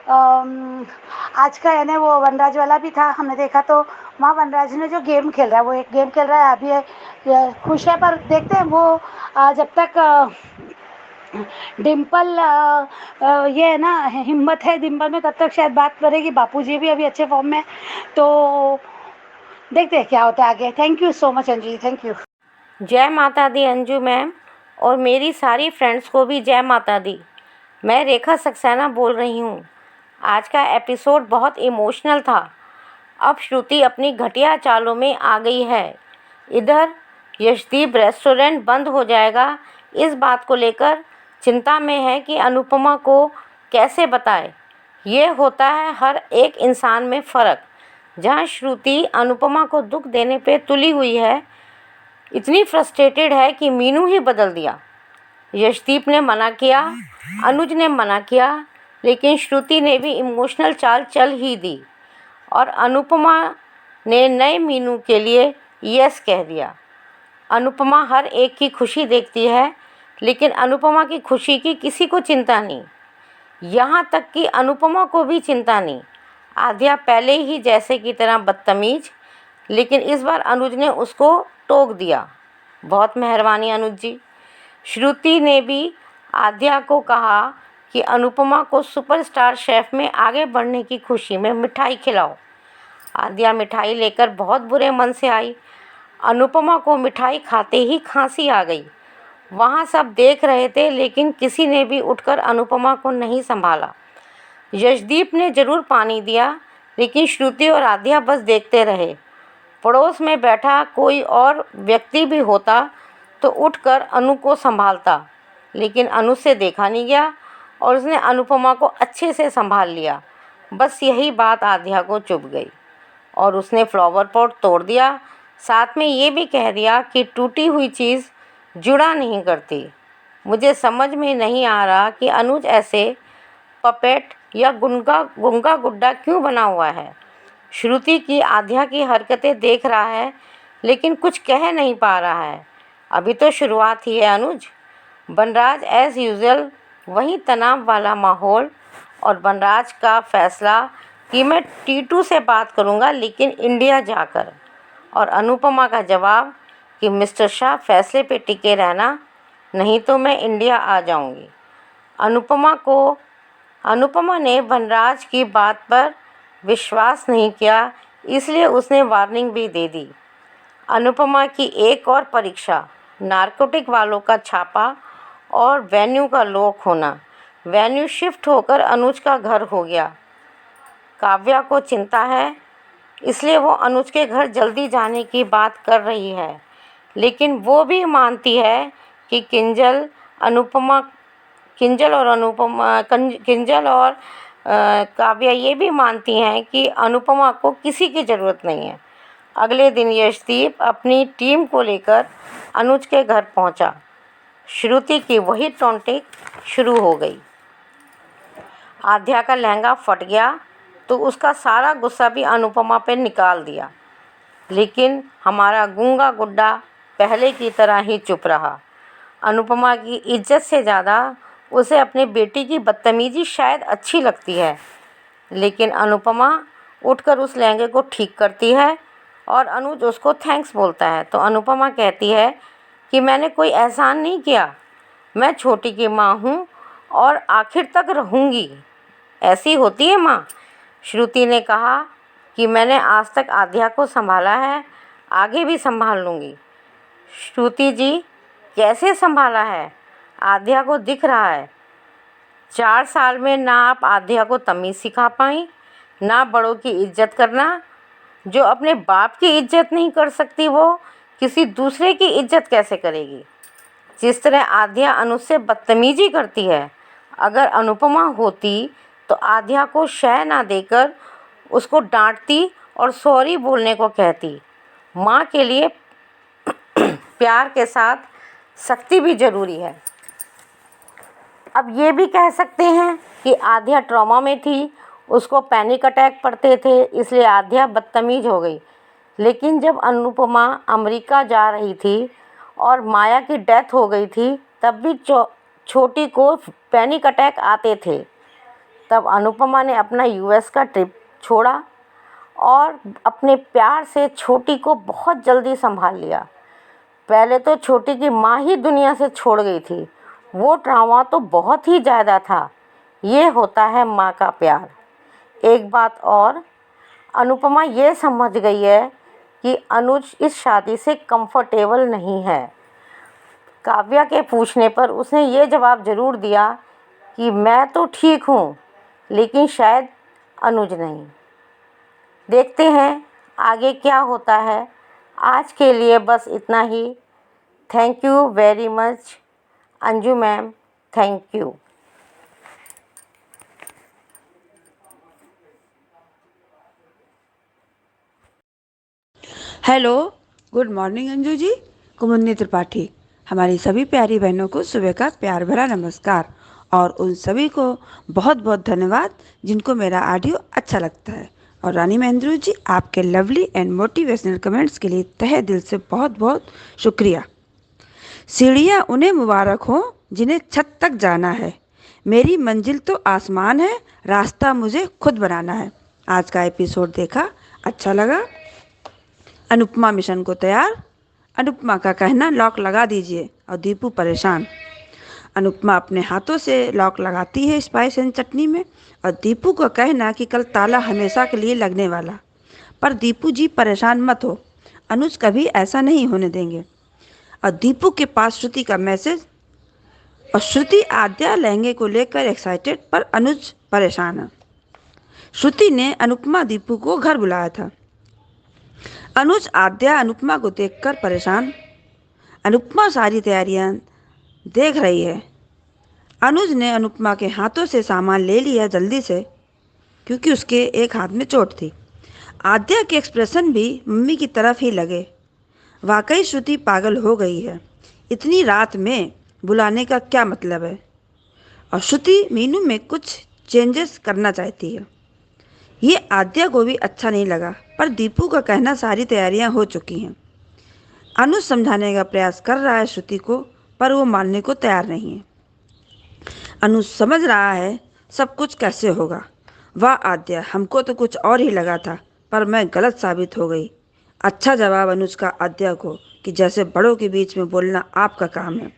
आज का यानी वो वनराज वाला भी था, हमने देखा, तो वहाँ वनराज ने जो गेम खेल रहा है, वो एक गेम खेल रहा है, अभी खुश है, पर देखते हैं वो जब तक डिम्पल ये है ना, हिम्मत है डिम्पल में, तब तक शायद बात करेगी। बापूजी भी अभी अच्छे फॉर्म में, तो देखते हैं क्या होता है आगे। Thank you so much Anju ji, thank you. जय माता दी अंजू मैम, और मेरी सारी फ्रेंड्स को भी जय माता दी। मैं रेखा सक्सेना बोल रही हूँ। आज का एपिसोड बहुत इमोशनल था। अब श्रुति अपनी घटिया चालों में आ गई है। इधर यशदीप रेस्टोरेंट बंद हो जाएगा, इस बात को लेकर चिंता में है कि अनुपमा को कैसे बताए। ये होता है हर एक इंसान में फ़र्क। जहाँ श्रुति अनुपमा को दुख देने पे तुली हुई है, इतनी फ्रस्ट्रेटेड है कि मीनू ही बदल दिया। यशदीप ने मना किया, अनुज ने मना किया, लेकिन श्रुति ने भी इमोशनल चाल चल ही दी, और अनुपमा ने नए मीनू के लिए यस कह दिया। अनुपमा हर एक की खुशी देखती है, लेकिन अनुपमा की खुशी की किसी को चिंता नहीं, यहाँ तक कि अनुपमा को भी चिंता नहीं। आद्या पहले ही जैसे की तरह बदतमीज, लेकिन इस बार अनुज ने उसको टोक दिया। बहुत मेहरबानी अनुज जी। श्रुति ने भी आद्या को कहा कि अनुपमा को सुपरस्टार शेफ में आगे बढ़ने की खुशी में मिठाई खिलाओ। आद्या मिठाई लेकर बहुत बुरे मन से आई। अनुपमा को मिठाई खाते ही खांसी आ गई। वहाँ सब देख रहे थे, लेकिन किसी ने भी उठकर अनुपमा को नहीं संभाला। यशदीप ने ज़रूर पानी दिया, लेकिन श्रुति और आद्या बस देखते रहे। पड़ोस में बैठा कोई और व्यक्ति भी होता तो उठकर अनु को संभालता, लेकिन अनु से देखा नहीं गया और उसने अनुपमा को अच्छे से संभाल लिया। बस यही बात आद्या को चुभ गई। और उसने फ्लावर पॉट तोड़ दिया। साथ में ये भी कह दिया कि टूटी हुई चीज़ जुड़ा नहीं करती। मुझे समझ में नहीं आ रहा कि अनुज ऐसे पपेट या गुंगा गुड्डा क्यों बना हुआ है। श्रुति की आध्या की हरकतें देख रहा है लेकिन कुछ कह नहीं पा रहा है। अभी तो शुरुआत ही है अनुज। बनराज एज़ यूजुअल वही तनाव वाला माहौल और बनराज का फैसला कि मैं टीटू से बात करूंगा लेकिन इंडिया जाकर, और अनुपमा का जवाब कि मिस्टर शाह फैसले पे टिके रहना, नहीं तो मैं इंडिया आ जाऊंगी। अनुपमा ने बनराज की बात पर विश्वास नहीं किया, इसलिए उसने वार्निंग भी दे दी। अनुपमा की एक और परीक्षा, नारकोटिक वालों का छापा और वेन्यू का लॉक होना। वेन्यू शिफ्ट होकर अनुज का घर हो गया। काव्या को चिंता है, इसलिए वो अनुज के घर जल्दी जाने की बात कर रही है, लेकिन वो भी मानती है कि किंजल और काव्या ये भी मानती हैं कि अनुपमा को किसी की ज़रूरत नहीं है। अगले दिन यशदीप अपनी टीम को लेकर अनुज के घर पहुंचा। श्रुति की वही टॉन्टिंग शुरू हो गई। आध्या का लहंगा फट गया तो उसका सारा गुस्सा भी अनुपमा पे निकाल दिया, लेकिन हमारा गूंगा गुड्डा पहले की तरह ही चुप रहा। अनुपमा की इज्जत से ज़्यादा उसे अपने बेटी की बदतमीज़ी शायद अच्छी लगती है, लेकिन अनुपमा उठकर उस लहंगे को ठीक करती है और अनुज उसको थैंक्स बोलता है तो अनुपमा कहती है कि मैंने कोई एहसान नहीं किया, मैं छोटी की माँ हूँ और आखिर तक रहूँगी। ऐसी होती है माँ। श्रुति ने कहा कि मैंने आज तक आध्या को संभाला है, आगे भी संभाल लूँगी। श्रुति जी, कैसे संभाला है? आध्या को दिख रहा है 4 साल में ना आप आध्या को तमीज़ सिखा पाई, ना बड़ों की इज्जत करना। जो अपने बाप की इज्जत नहीं कर सकती वो किसी दूसरे की इज्जत कैसे करेगी? जिस तरह आध्या अनुज से बदतमीजी करती है, अगर अनुपमा होती तो आध्या को शह ना देकर उसको डांटती और सॉरी बोलने को कहती। माँ के लिए प्यार के साथ सख्ती भी ज़रूरी है। अब ये भी कह सकते हैं कि आध्या ट्रॉमा में थी, उसको पैनिक अटैक पड़ते थे, इसलिए आध्या बदतमीज़ हो गई। लेकिन जब अनुपमा अमेरिका जा रही थी और माया की डेथ हो गई थी, तब भी छोटी को पैनिक अटैक आते थे। तब अनुपमा ने अपना यूएस का ट्रिप छोड़ा और अपने प्यार से छोटी को बहुत जल्दी संभाल लिया। पहले तो छोटी की माँ ही दुनिया से छोड़ गई थी, वो ट्रॉमा तो बहुत ही ज़्यादा था। ये होता है माँ का प्यार। एक बात और, अनुपमा ये समझ गई है कि अनुज इस शादी से कंफर्टेबल नहीं है। काव्या के पूछने पर उसने ये जवाब ज़रूर दिया कि मैं तो ठीक हूँ, लेकिन शायद अनुज नहीं। देखते हैं आगे क्या होता है। आज के लिए बस इतना ही। Thank you very much Anju ma'am, thank you. Hello, good morning Anju ji. Kumudini Tripathi. हमारी सभी प्यारी बहनों को सुबह का प्यार भरा नमस्कार और उन सभी को बहुत बहुत धन्यवाद जिनको मेरा ऑडियो अच्छा लगता है। और रानी महेंद्रू जी, आपके लवली एंड मोटिवेशनल कमेंट्स के लिए तहे दिल से बहुत बहुत शुक्रिया। सीढ़ियाँ उन्हें मुबारक हो जिन्हें छत तक जाना है, मेरी मंजिल तो आसमान है, रास्ता मुझे खुद बनाना है। आज का एपिसोड देखा, अच्छा लगा। अनुपमा मिशन को तैयार। अनुपमा का कहना लॉक लगा दीजिए और दीपू परेशान। अनुपमा अपने हाथों से लॉक लगाती है स्पाइस एंड चटनी में और दीपू को कहना कि कल ताला हमेशा के लिए लगने वाला। पर दीपू जी परेशान मत हो, अनुज कभी ऐसा नहीं होने देंगे। और दीपू के पास श्रुति का मैसेज और श्रुति आद्या लहंगे को लेकर एक्साइटेड पर अनुज परेशान है। श्रुति ने अनुपमा दीपू को घर बुलाया था। अनुज आद्या अनुपमा को देखकर परेशान। अनुपमा सारी तैयारियां देख रही है। अनुज ने अनुपमा के हाथों से सामान ले लिया जल्दी से, क्योंकि उसके एक हाथ में चोट थी। आद्या के एक्सप्रेशन भी मम्मी की तरफ ही लगे। वाकई श्रुति पागल हो गई है, इतनी रात में बुलाने का क्या मतलब है। और श्रुति मीनू में कुछ चेंजेस करना चाहती है। ये आद्या को भी अच्छा नहीं लगा, पर दीपू का कहना सारी तैयारियां हो चुकी हैं। अनुज समझाने का प्रयास कर रहा है श्रुति को, पर वो मानने को तैयार नहीं है। अनुज समझ रहा है सब कुछ कैसे होगा। वाह आद्या, हमको तो कुछ और ही लगा था, पर मैं गलत साबित हो गई। अच्छा जवाब अनुज का आद्या को कि जैसे बड़ों के बीच में बोलना आपका काम है।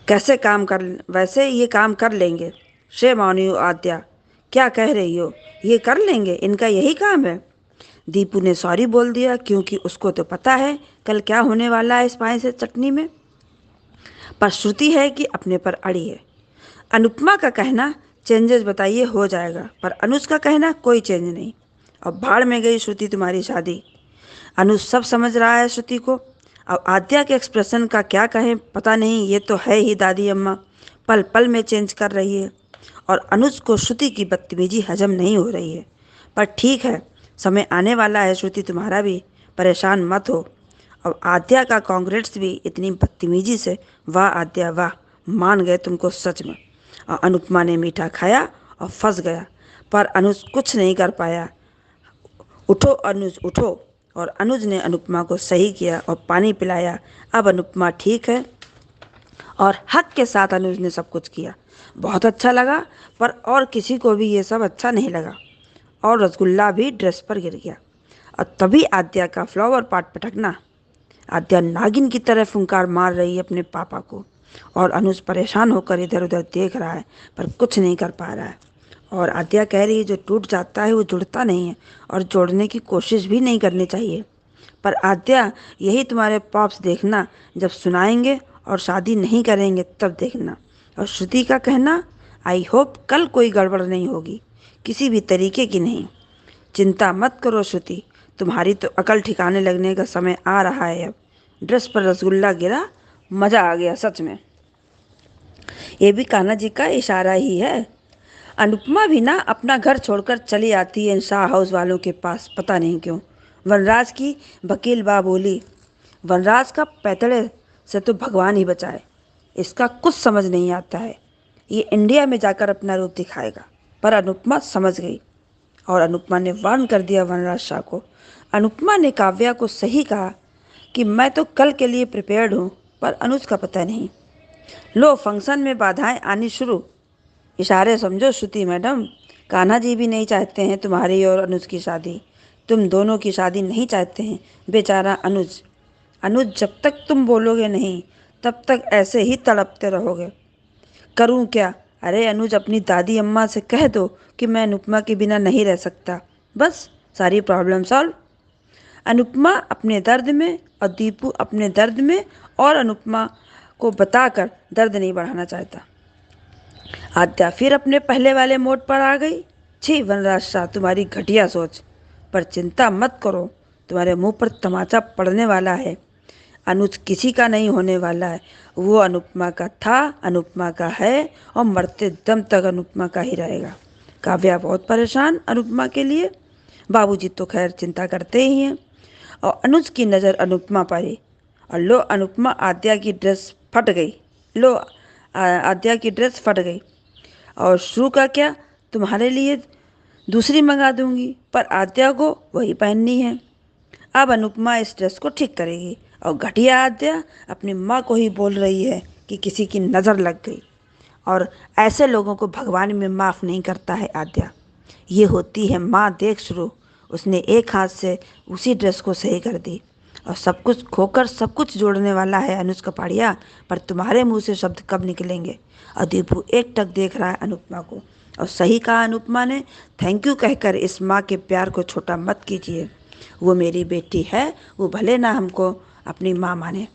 कैसे काम कर वैसे ये काम कर लेंगे। शेम ऑन यू आद्या, क्या कह रही हो, ये कर लेंगे, इनका यही काम है। दीपू ने सॉरी बोल दिया क्योंकि उसको तो पता है कल क्या होने वाला है स्पाइस से चटनी में। पर श्रुति है कि अपने पर अड़ी है। अनुपमा का कहना चेंजेस बताइए हो जाएगा, पर अनुज का कहना कोई चेंज नहीं। और भाड़ में गई श्रुति तुम्हारी शादी। अनुज सब समझ रहा है श्रुति को। अब आद्या के एक्सप्रेशन का क्या कहें पता नहीं, ये तो है ही दादी अम्मा, पल पल में चेंज कर रही है। और अनुज को श्रुति की बदतमीजी हजम नहीं हो रही है। पर ठीक है, समय आने वाला है श्रुति, तुम्हारा भी परेशान मत हो। और आद्या का कांग्रेट्स भी इतनी बदतमीजी से। वाह आद्या वाह, मान गए तुमको सच में। और अनुपमा ने मीठा खाया और फंस गया, पर अनुज कुछ नहीं कर पाया। उठो अनुज उठो। और अनुज ने अनुपमा को सही किया और पानी पिलाया। अब अनुपमा ठीक है और हक के साथ अनुज ने सब कुछ किया। बहुत अच्छा लगा, पर और किसी को भी ये सब अच्छा नहीं लगा। और रसगुल्ला भी ड्रेस पर गिर गया। और तभी आद्या का फ्लावर पार्ट पटकना। आद्या नागिन की तरह फुंकार मार रही है अपने पापा को। और अनुज परेशान होकर इधर उधर देख रहा है, पर कुछ नहीं कर पा रहा है। और आद्या कह रही है जो टूट जाता है वो जुड़ता नहीं है, और जोड़ने की कोशिश भी नहीं करनी चाहिए। पर आद्या, यही तुम्हारे पॉप्स देखना, जब सुनाएंगे और शादी नहीं करेंगे तब देखना। और श्रुति का कहना, आई होप कल कोई गड़बड़ नहीं होगी, किसी भी तरीके की नहीं। चिंता मत करो श्रुति, तुम्हारी तो अकल ठिकाने लगने का समय आ रहा है। अब ड्रेस पर रसगुल्ला गिरा, मज़ा आ गया सच में। ये भी कान्हा जी का इशारा ही है। अनुपमा भी ना अपना घर छोड़कर चली आती है इन शाह हाउस वालों के पास, पता नहीं क्यों। वनराज की वकील बा बोली, वनराज का पैतड़े से तो भगवान ही बचाए, इसका कुछ समझ नहीं आता है। ये इंडिया में जाकर अपना रूप दिखाएगा। पर अनुपमा समझ गई और अनुपमा ने वार्न कर दिया वनराज शाह को। अनुपमा ने काव्या को सही कहा कि मैं तो कल के लिए प्रिपेयर्ड हूँ, पर अनुज का पता नहीं। लो फंक्शन में बाधाएं आनी शुरू। इशारे समझो श्रुति मैडम, कान्हा जी भी नहीं चाहते हैं तुम्हारी और अनुज की शादी। तुम दोनों की शादी नहीं चाहते हैं। बेचारा अनुज। अनुज, जब तक तुम बोलोगे नहीं तब तक ऐसे ही तड़पते रहोगे। करूं क्या? अरे अनुज, अपनी दादी अम्मा से कह दो कि मैं अनुपमा के बिना नहीं रह सकता, बस सारी प्रॉब्लम सॉल्व। अनुपमा अपने दर्द में और दीपू अपने दर्द में, और अनुपमा को बताकर दर्द नहीं बढ़ाना चाहता। आद्या फिर अपने पहले वाले मोड पर आ गई। छी वनराज शाह, तुम्हारी घटिया सोच। पर चिंता मत करो, तुम्हारे मुंह पर तमाचा पड़ने वाला है। अनुज किसी का नहीं होने वाला है। वो अनुपमा का था, अनुपमा का है, और मरते दम तक अनुपमा का ही रहेगा। काव्या बहुत परेशान अनुपमा के लिए। बाबूजी तो खैर चिंता करते ही हैं। और अनुज की नज़र अनुपमा पर ही। और लो अनुपमा, आद्या की ड्रेस फट गई। लो आद्या की ड्रेस फट गई। और शुरू का क्या, तुम्हारे लिए दूसरी मंगा दूंगी, पर आद्या को वही पहननी है। अब अनुपमा इस ड्रेस को ठीक करेगी। और घटिया आद्या अपनी माँ को ही बोल रही है कि किसी की नज़र लग गई। और ऐसे लोगों को भगवान में माफ़ नहीं करता है आद्या। ये होती है माँ, देख शुरू। उसने एक हाथ से उसी ड्रेस को सही कर दी। और सब कुछ खोकर सब कुछ जोड़ने वाला है अनुज कपाड़िया, पर तुम्हारे मुंह से शब्द कब निकलेंगे। और दीपू एकटक देख रहा है अनुपमा को। और सही कहा अनुपमा ने, थैंक यू कहकर इस माँ के प्यार को छोटा मत कीजिए। वो मेरी बेटी है, वो भले ना हमको अपनी माँ माने।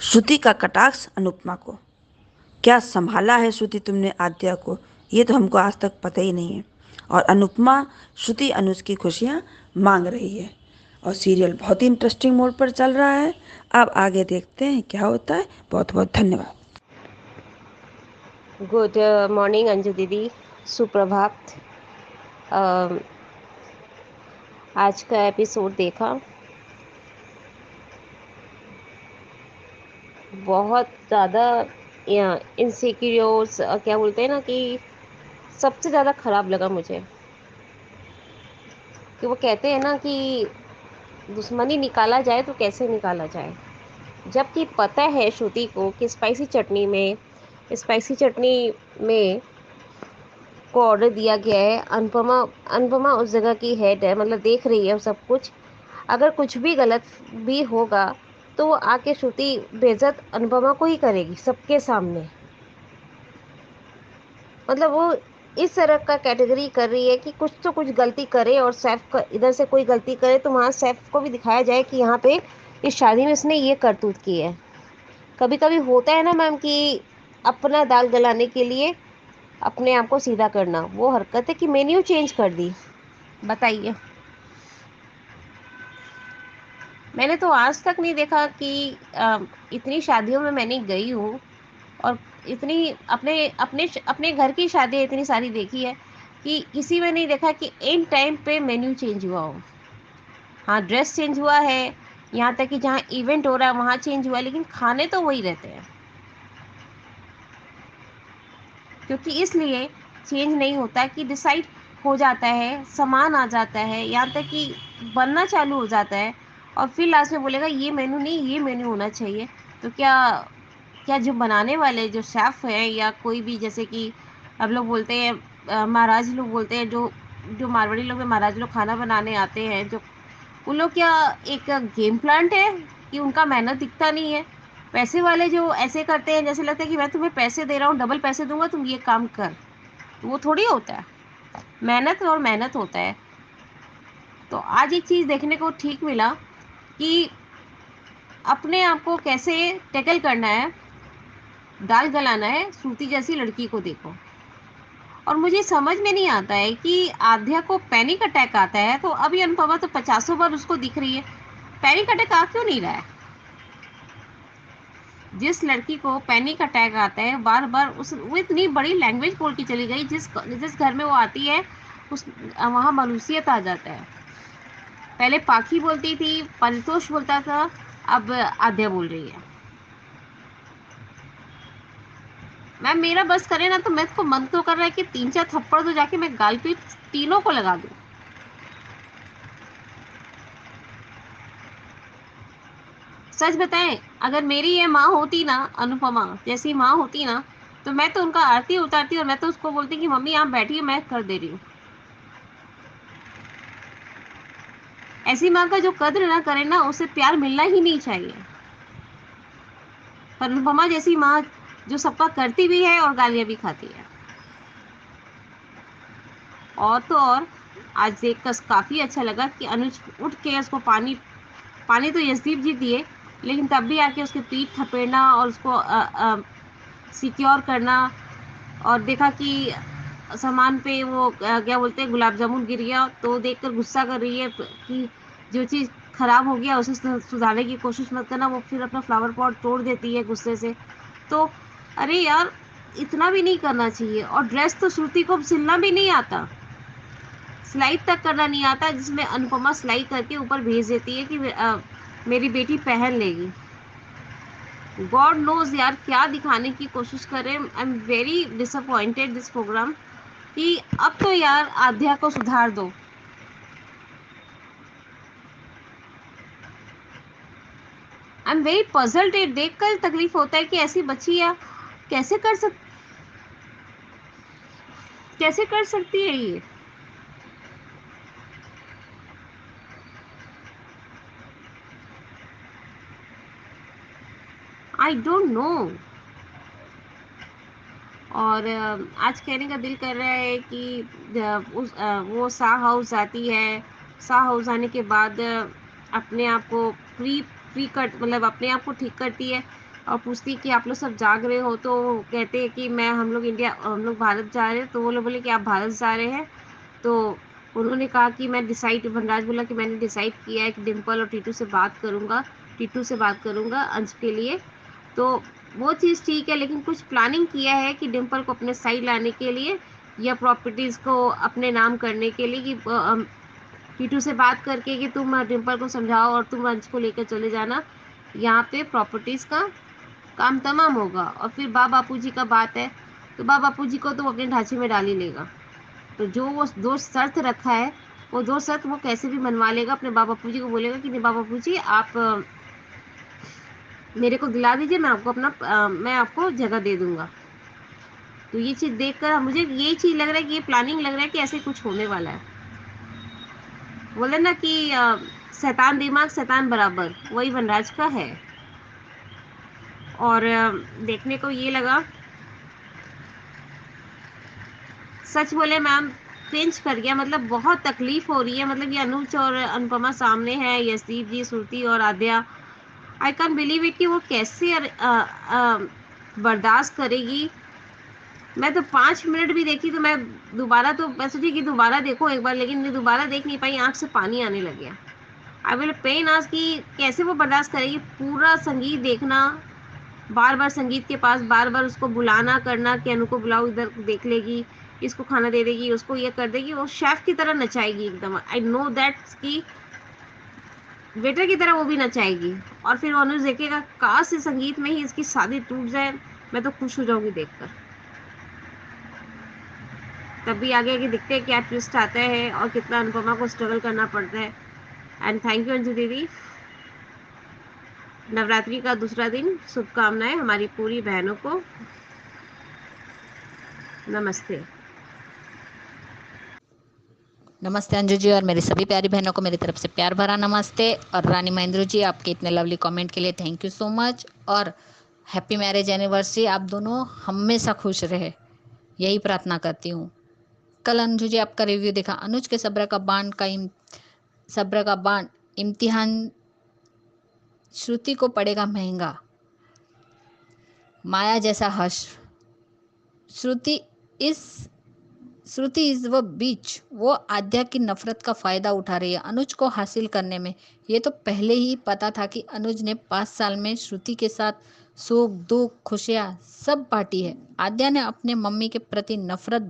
श्रुति का कटाक्ष अनुपमा को। क्या संभाला है श्रुति तुमने आद्या को, ये तो हमको आज तक पता ही नहीं है। और अनुपमा श्रुति अनुज की खुशियाँ मांग रही है। और सीरियल बहुत ही इंटरेस्टिंग मोड पर चल रहा है। अब आगे देखते हैं क्या होता है। बहुत बहुत धन्यवाद। गुड मॉर्निंग अंजू दीदी, सुप्रभात। अ, आज का एपिसोड देखा। बहुत ज़्यादा इनसिक्योर्स, क्या बोलते हैं ना, कि सबसे ज़्यादा ख़राब लगा मुझे कि वो कहते हैं ना कि दुश्मनी निकाला जाए तो कैसे निकाला जाए, जबकि पता है श्रुति को कि स्पाइसी चटनी में को ऑर्डर दिया गया है। अनुपमा अनुपमा उस जगह की हेड है, मतलब देख रही है सब कुछ। अगर कुछ भी गलत भी होगा तो वो आके श्रुति बेइज्जत अनुपमा को ही करेगी सबके सामने। मतलब वो इस तरह का कैटेगरी कर रही है कि कुछ तो कुछ गलती करे और सैफ का इधर से कोई गलती करे तो वहाँ सैफ को भी दिखाया जाए कि यहाँ पे इस शादी में इसने ये करतूत की है। कभी कभी होता है ना मैम कि अपना दाल गलाने के लिए अपने आप को सीधा करना, वो हरकत है कि मेन्यू चेंज कर दी। बताइए। मैंने तो आज तक नहीं देखा कि इतनी शादियों में मैंने गई हूँ और इतनी अपने अपने अपने घर की शादी इतनी सारी देखी है कि किसी में नहीं देखा कि एंड टाइम पे मेन्यू चेंज हुआ हो। हाँ, ड्रेस चेंज हुआ है, यहाँ तक कि जहाँ इवेंट हो रहा है वहाँ चेंज हुआ है, लेकिन खाने तो वही रहते हैं। क्योंकि इसलिए चेंज नहीं होता कि डिसाइड हो जाता है, सामान आ जाता है, यहाँ तक कि बनना चालू हो जाता है और फिर लास्ट में बोलेगा ये मेन्यू नहीं, ये मेन्यू होना चाहिए। तो क्या क्या जो बनाने वाले जो शेफ हैं या कोई भी, जैसे कि अब लोग बोलते हैं, महाराज लोग बोलते हैं, जो जो मारवाड़ी लोग हैं, महाराज लोग खाना बनाने आते हैं, जो उन लोग क्या एक गेम प्लांट है कि उनका मेहनत दिखता नहीं है। पैसे वाले जो ऐसे करते हैं जैसे लगता है कि मैं तुम्हें पैसे दे रहा हूँ, डबल पैसे दूंगा, तुम ये काम कर। तो वो थोड़ी होता है, मेहनत और मेहनत होता है। तो आज एक चीज़ देखने को ठीक मिला कि अपने आप को कैसे टैकल करना है, दाल गलाना है। श्रुति जैसी लड़की को देखो। और मुझे समझ में नहीं आता है कि आध्या को पैनिक अटैक आता है, तो अभी अनुपमा तो 50 बार उसको दिख रही है, पैनिक अटैक आ क्यों नहीं रहा है? जिस लड़की को पैनिक अटैक आता है बार बार, वो इतनी बड़ी लैंग्वेज बोल के चली गई, जिस घर में वो आती है उस वहाँ मनुष्यत आ जाता है। पहले पाखी बोलती थी, परितोष बोलता था, अब आध्या बोल रही है। मैम मेरा बस करे ना तो मैं तो मन तो कर रहा है कि 3-4 थप्पड़ तो जाके मैं गाल पे तीनों को लगा दूं। सच बताएं, अगर मेरी ये माँ होती ना, अनुपमा जैसी माँ होती ना, तो मैं तो उनका आरती उतारती और मैं तो उसको बोलती कि मम्मी आप बैठिए, मैं कर दे रही हूँ। ऐसी माँ का जो कद्र ना करे ना, उसे प्यार मिलना ही नहीं चाहिए। पर अनुपमा जैसी माँ जो सबका करती भी है और गालियां भी खाती है। और तो और आज देखकर काफी अच्छा लगा कि अनुज उठ के उसको पानी पानी तो यशदीप जी दिए, लेकिन तब भी आके उसके पीठ थपेड़ना और उसको सिक्योर करना। और देखा कि सामान पे वो क्या बोलते हैं, गुलाब जामुन गिर गया, तो देखकर गुस्सा कर रही है कि जो चीज़ खराब हो गया उसे सुधारने की कोशिश मत करना। वो फिर अपना फ्लावर पॉट तोड़ देती है गुस्से से। तो अरे यार, इतना भी नहीं करना चाहिए। और ड्रेस तो श्रुति को सिलना भी नहीं आता, सिलाई तक करना नहीं आता, जिसमें अनुपमा सिलाई करके ऊपर भेज देती है कि मेरी बेटी पहन लेगी। गॉड नोज यार क्या दिखाने की कोशिश कर रहे हैं। I am very disappointed this program कि अब तो यार आध्या को सुधार दो। I am very puzzled. देख कर तकलीफ होता है कि ऐसी बच्ची या कैसे कैसे कर सकती है ये। I don't know. और आज कहने का दिल कर रहा है कि वो सा हाउस आती है, सा हाउस आने के बाद अपने आप को प्री प्री कट मतलब अपने आप को ठीक करती है और पूछती है कि आप लोग सब जाग रहे हो। तो कहते हैं कि हम लोग भारत जा रहे हैं। तो वो लोग बोले कि आप भारत जा रहे हैं। तो उन्होंने कहा कि वनराज बोला कि मैंने डिसाइड किया है कि डिम्पल और टीटू से बात करूँगा अंश के लिए। तो वो चीज़ ठीक है, लेकिन कुछ प्लानिंग किया है कि डिम्पल को अपने साइड लाने के लिए या प्रॉपर्टीज़ को अपने नाम करने के लिए कि कीटू से बात करके कि तुम डिम्पल को समझाओ और तुम अंश को लेकर चले जाना, यहाँ पे प्रॉपर्टीज़ का काम तमाम होगा। और फिर बापू जी का बात है, तो बापू जी को तो अपने ढांचे में डाल ही लेगा। तो जो वो 2 शर्त रखा है, वो 2 शर्त वो कैसे भी मनवा लेगा। अपने बापू जी को बोलेगा कि नहीं बापू जी, आप मेरे को दिला दीजिए, मैं आपको जगह दे दूंगा। तो ये चीज़ देखकर मुझे ये चीज़ लग रहा है कि ये प्लानिंग लग रहा है कि ऐसे कुछ होने वाला है। बोले ना कि शैतान दिमाग शैतान बराबर, वही वनराज का है। और देखने को ये लगा, सच बोले मैम क्रिंज कर गया। मतलब बहुत तकलीफ हो रही है। मतलब ये अनुज और अनुपमा सामने है, यशदीप जी, श्रुति और आद्या। आई कैन बिलीव इट कि वो कैसे बर्दाश्त करेगी। मैं तो 5 मिनट भी देखी तो मैं सोची कि दोबारा देखो एक बार, लेकिन मैं दोबारा देख नहीं पाई, आंख से पानी आने लग गया। आई विल पेन आज कि कैसे वो बर्दाश्त करेगी पूरा संगीत देखना, बार बार संगीत के पास बार बार उसको बुलाना करना कि अनु को बुलाओ, इधर देख लेगी, इसको खाना दे देगी, उसको ये कर देगी, वो शेफ की तरह नचाएगी एकदम। आई नो दैट कि वेटर की तरह वो भी नचाएगी। और फिर अनुज देखेगा काश से संगीत में ही इसकी शादी टूट जाए, मैं तो खुश हो जाऊंगी देखकर। तब भी आगे आगे दिखते हैं क्या ट्विस्ट आता है और कितना अनुपमा को स्ट्रगल करना पड़ता है। एंड थैंक यू अंजू दीदी। नवरात्रि का दूसरा दिन, शुभकामनाएं हमारी पूरी बहनों को। नमस्ते। नमस्ते अंजू जी और मेरी सभी प्यारी बहनों को मेरी तरफ से प्यार भरा नमस्ते। और रानी महेंद्र जी, आपके इतने लवली कमेंट के लिए थैंक यू सो मच। और हैप्पी मैरिज एनिवर्सरी। आप दोनों हमेशा खुश रहे, यही प्रार्थना करती हूँ। कल अंजू जी आपका रिव्यू देखा, अनुज के सब्र का बांड इम्तिहान श्रुति को पड़ेगा महंगा। माया जैसा हर्ष, श्रुति इज वो बीच, वो आद्या की नफरत का फायदा उठा रही है अनुज को हासिल करने में। ये तो पहले ही पता था कि अनुज ने 5 साल में श्रुति के साथ सुख दुख खुशियाँ सब बांटी है। आद्या ने अपने मम्मी के प्रति नफरत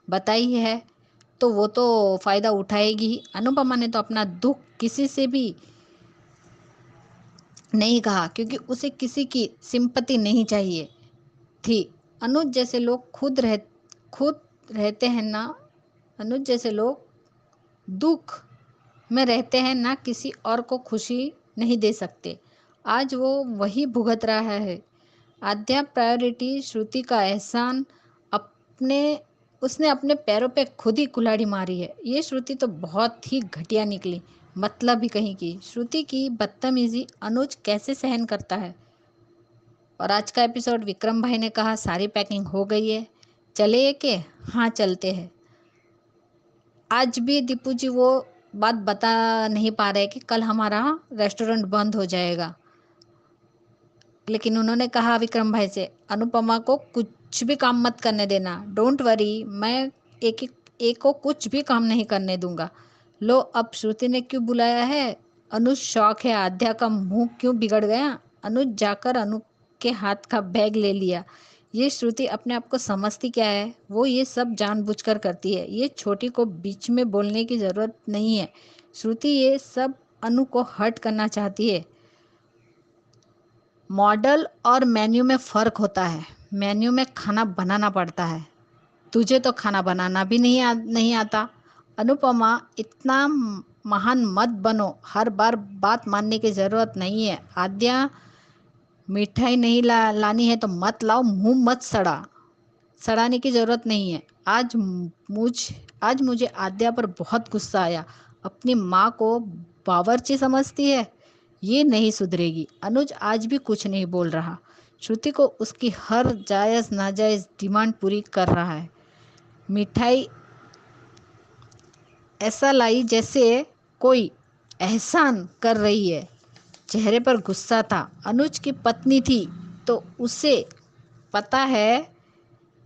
बताई ही है, तो वो तो फायदा उठाएगी ही। अनुपमा ने तो अपना दुख किसी से भी नहीं कहा, क्योंकि उसे किसी की सिंपैथी नहीं चाहिए थी। अनुज जैसे लोग खुद रहते हैं ना, अनुज जैसे लोग दुख में रहते हैं ना, किसी और को खुशी नहीं दे सकते। आज वो वही भुगत रहा है। आद्या प्रायोरिटी, श्रुति का एहसान, उसने अपने पैरों पे खुद ही कुल्हाड़ी मारी है। ये श्रुति तो बहुत ही घटिया निकली, मतलब ही कहीं की। श्रुति की बदतमीजी अनुज कैसे सहन करता है। और आज का एपिसोड, विक्रम भाई ने कहा सारी पैकिंग हो गई है, चले के? हाँ चलते हैं। आज भी दीपू जी वो बात बता नहीं पा रहे कि कल हमारा रेस्टोरेंट बंद हो जाएगा, लेकिन उन्होंने कहा विक्रम भाई से, अनुपमा को कुछ भी काम मत करने देना, डोंट वरी, मैं एक को कुछ भी काम नहीं करने दूंगा। लो, अब श्रुति ने क्यों बुलाया है? अनुज शौक है, आद्या का मुंह क्यों बिगड़ गया? अनुज जाकर अनु के हाथ का बैग ले लिया। ये श्रुति अपने आप को समझती क्या है? वो ये सब जानबूझकर करती है। ये छोटी को बीच में बोलने की जरूरत नहीं है। श्रुति ये सब अनु को हर्ट करना चाहती है। मॉडल और मेन्यू में फ़र्क होता है। मेन्यू में खाना बनाना पड़ता है, तुझे तो खाना बनाना भी नहीं आता। अनुपमा, इतना महान मत बनो, हर बार बात मानने की ज़रूरत नहीं है। आद्या, मिठाई नहीं लानी है तो मत लाओ, मुंह मत सड़ाने की ज़रूरत नहीं है। आज मुझे आद्या पर बहुत गुस्सा आया। अपनी माँ को बावर्ची समझती है, ये नहीं सुधरेगी। अनुज आज भी कुछ नहीं बोल रहा। श्रुति को उसकी हर जायज़ नाजायज़ डिमांड पूरी कर रहा है। मिठाई ऐसा लाई जैसे कोई एहसान कर रही है। चेहरे पर गुस्सा था। अनुज की पत्नी थी तो उसे पता है,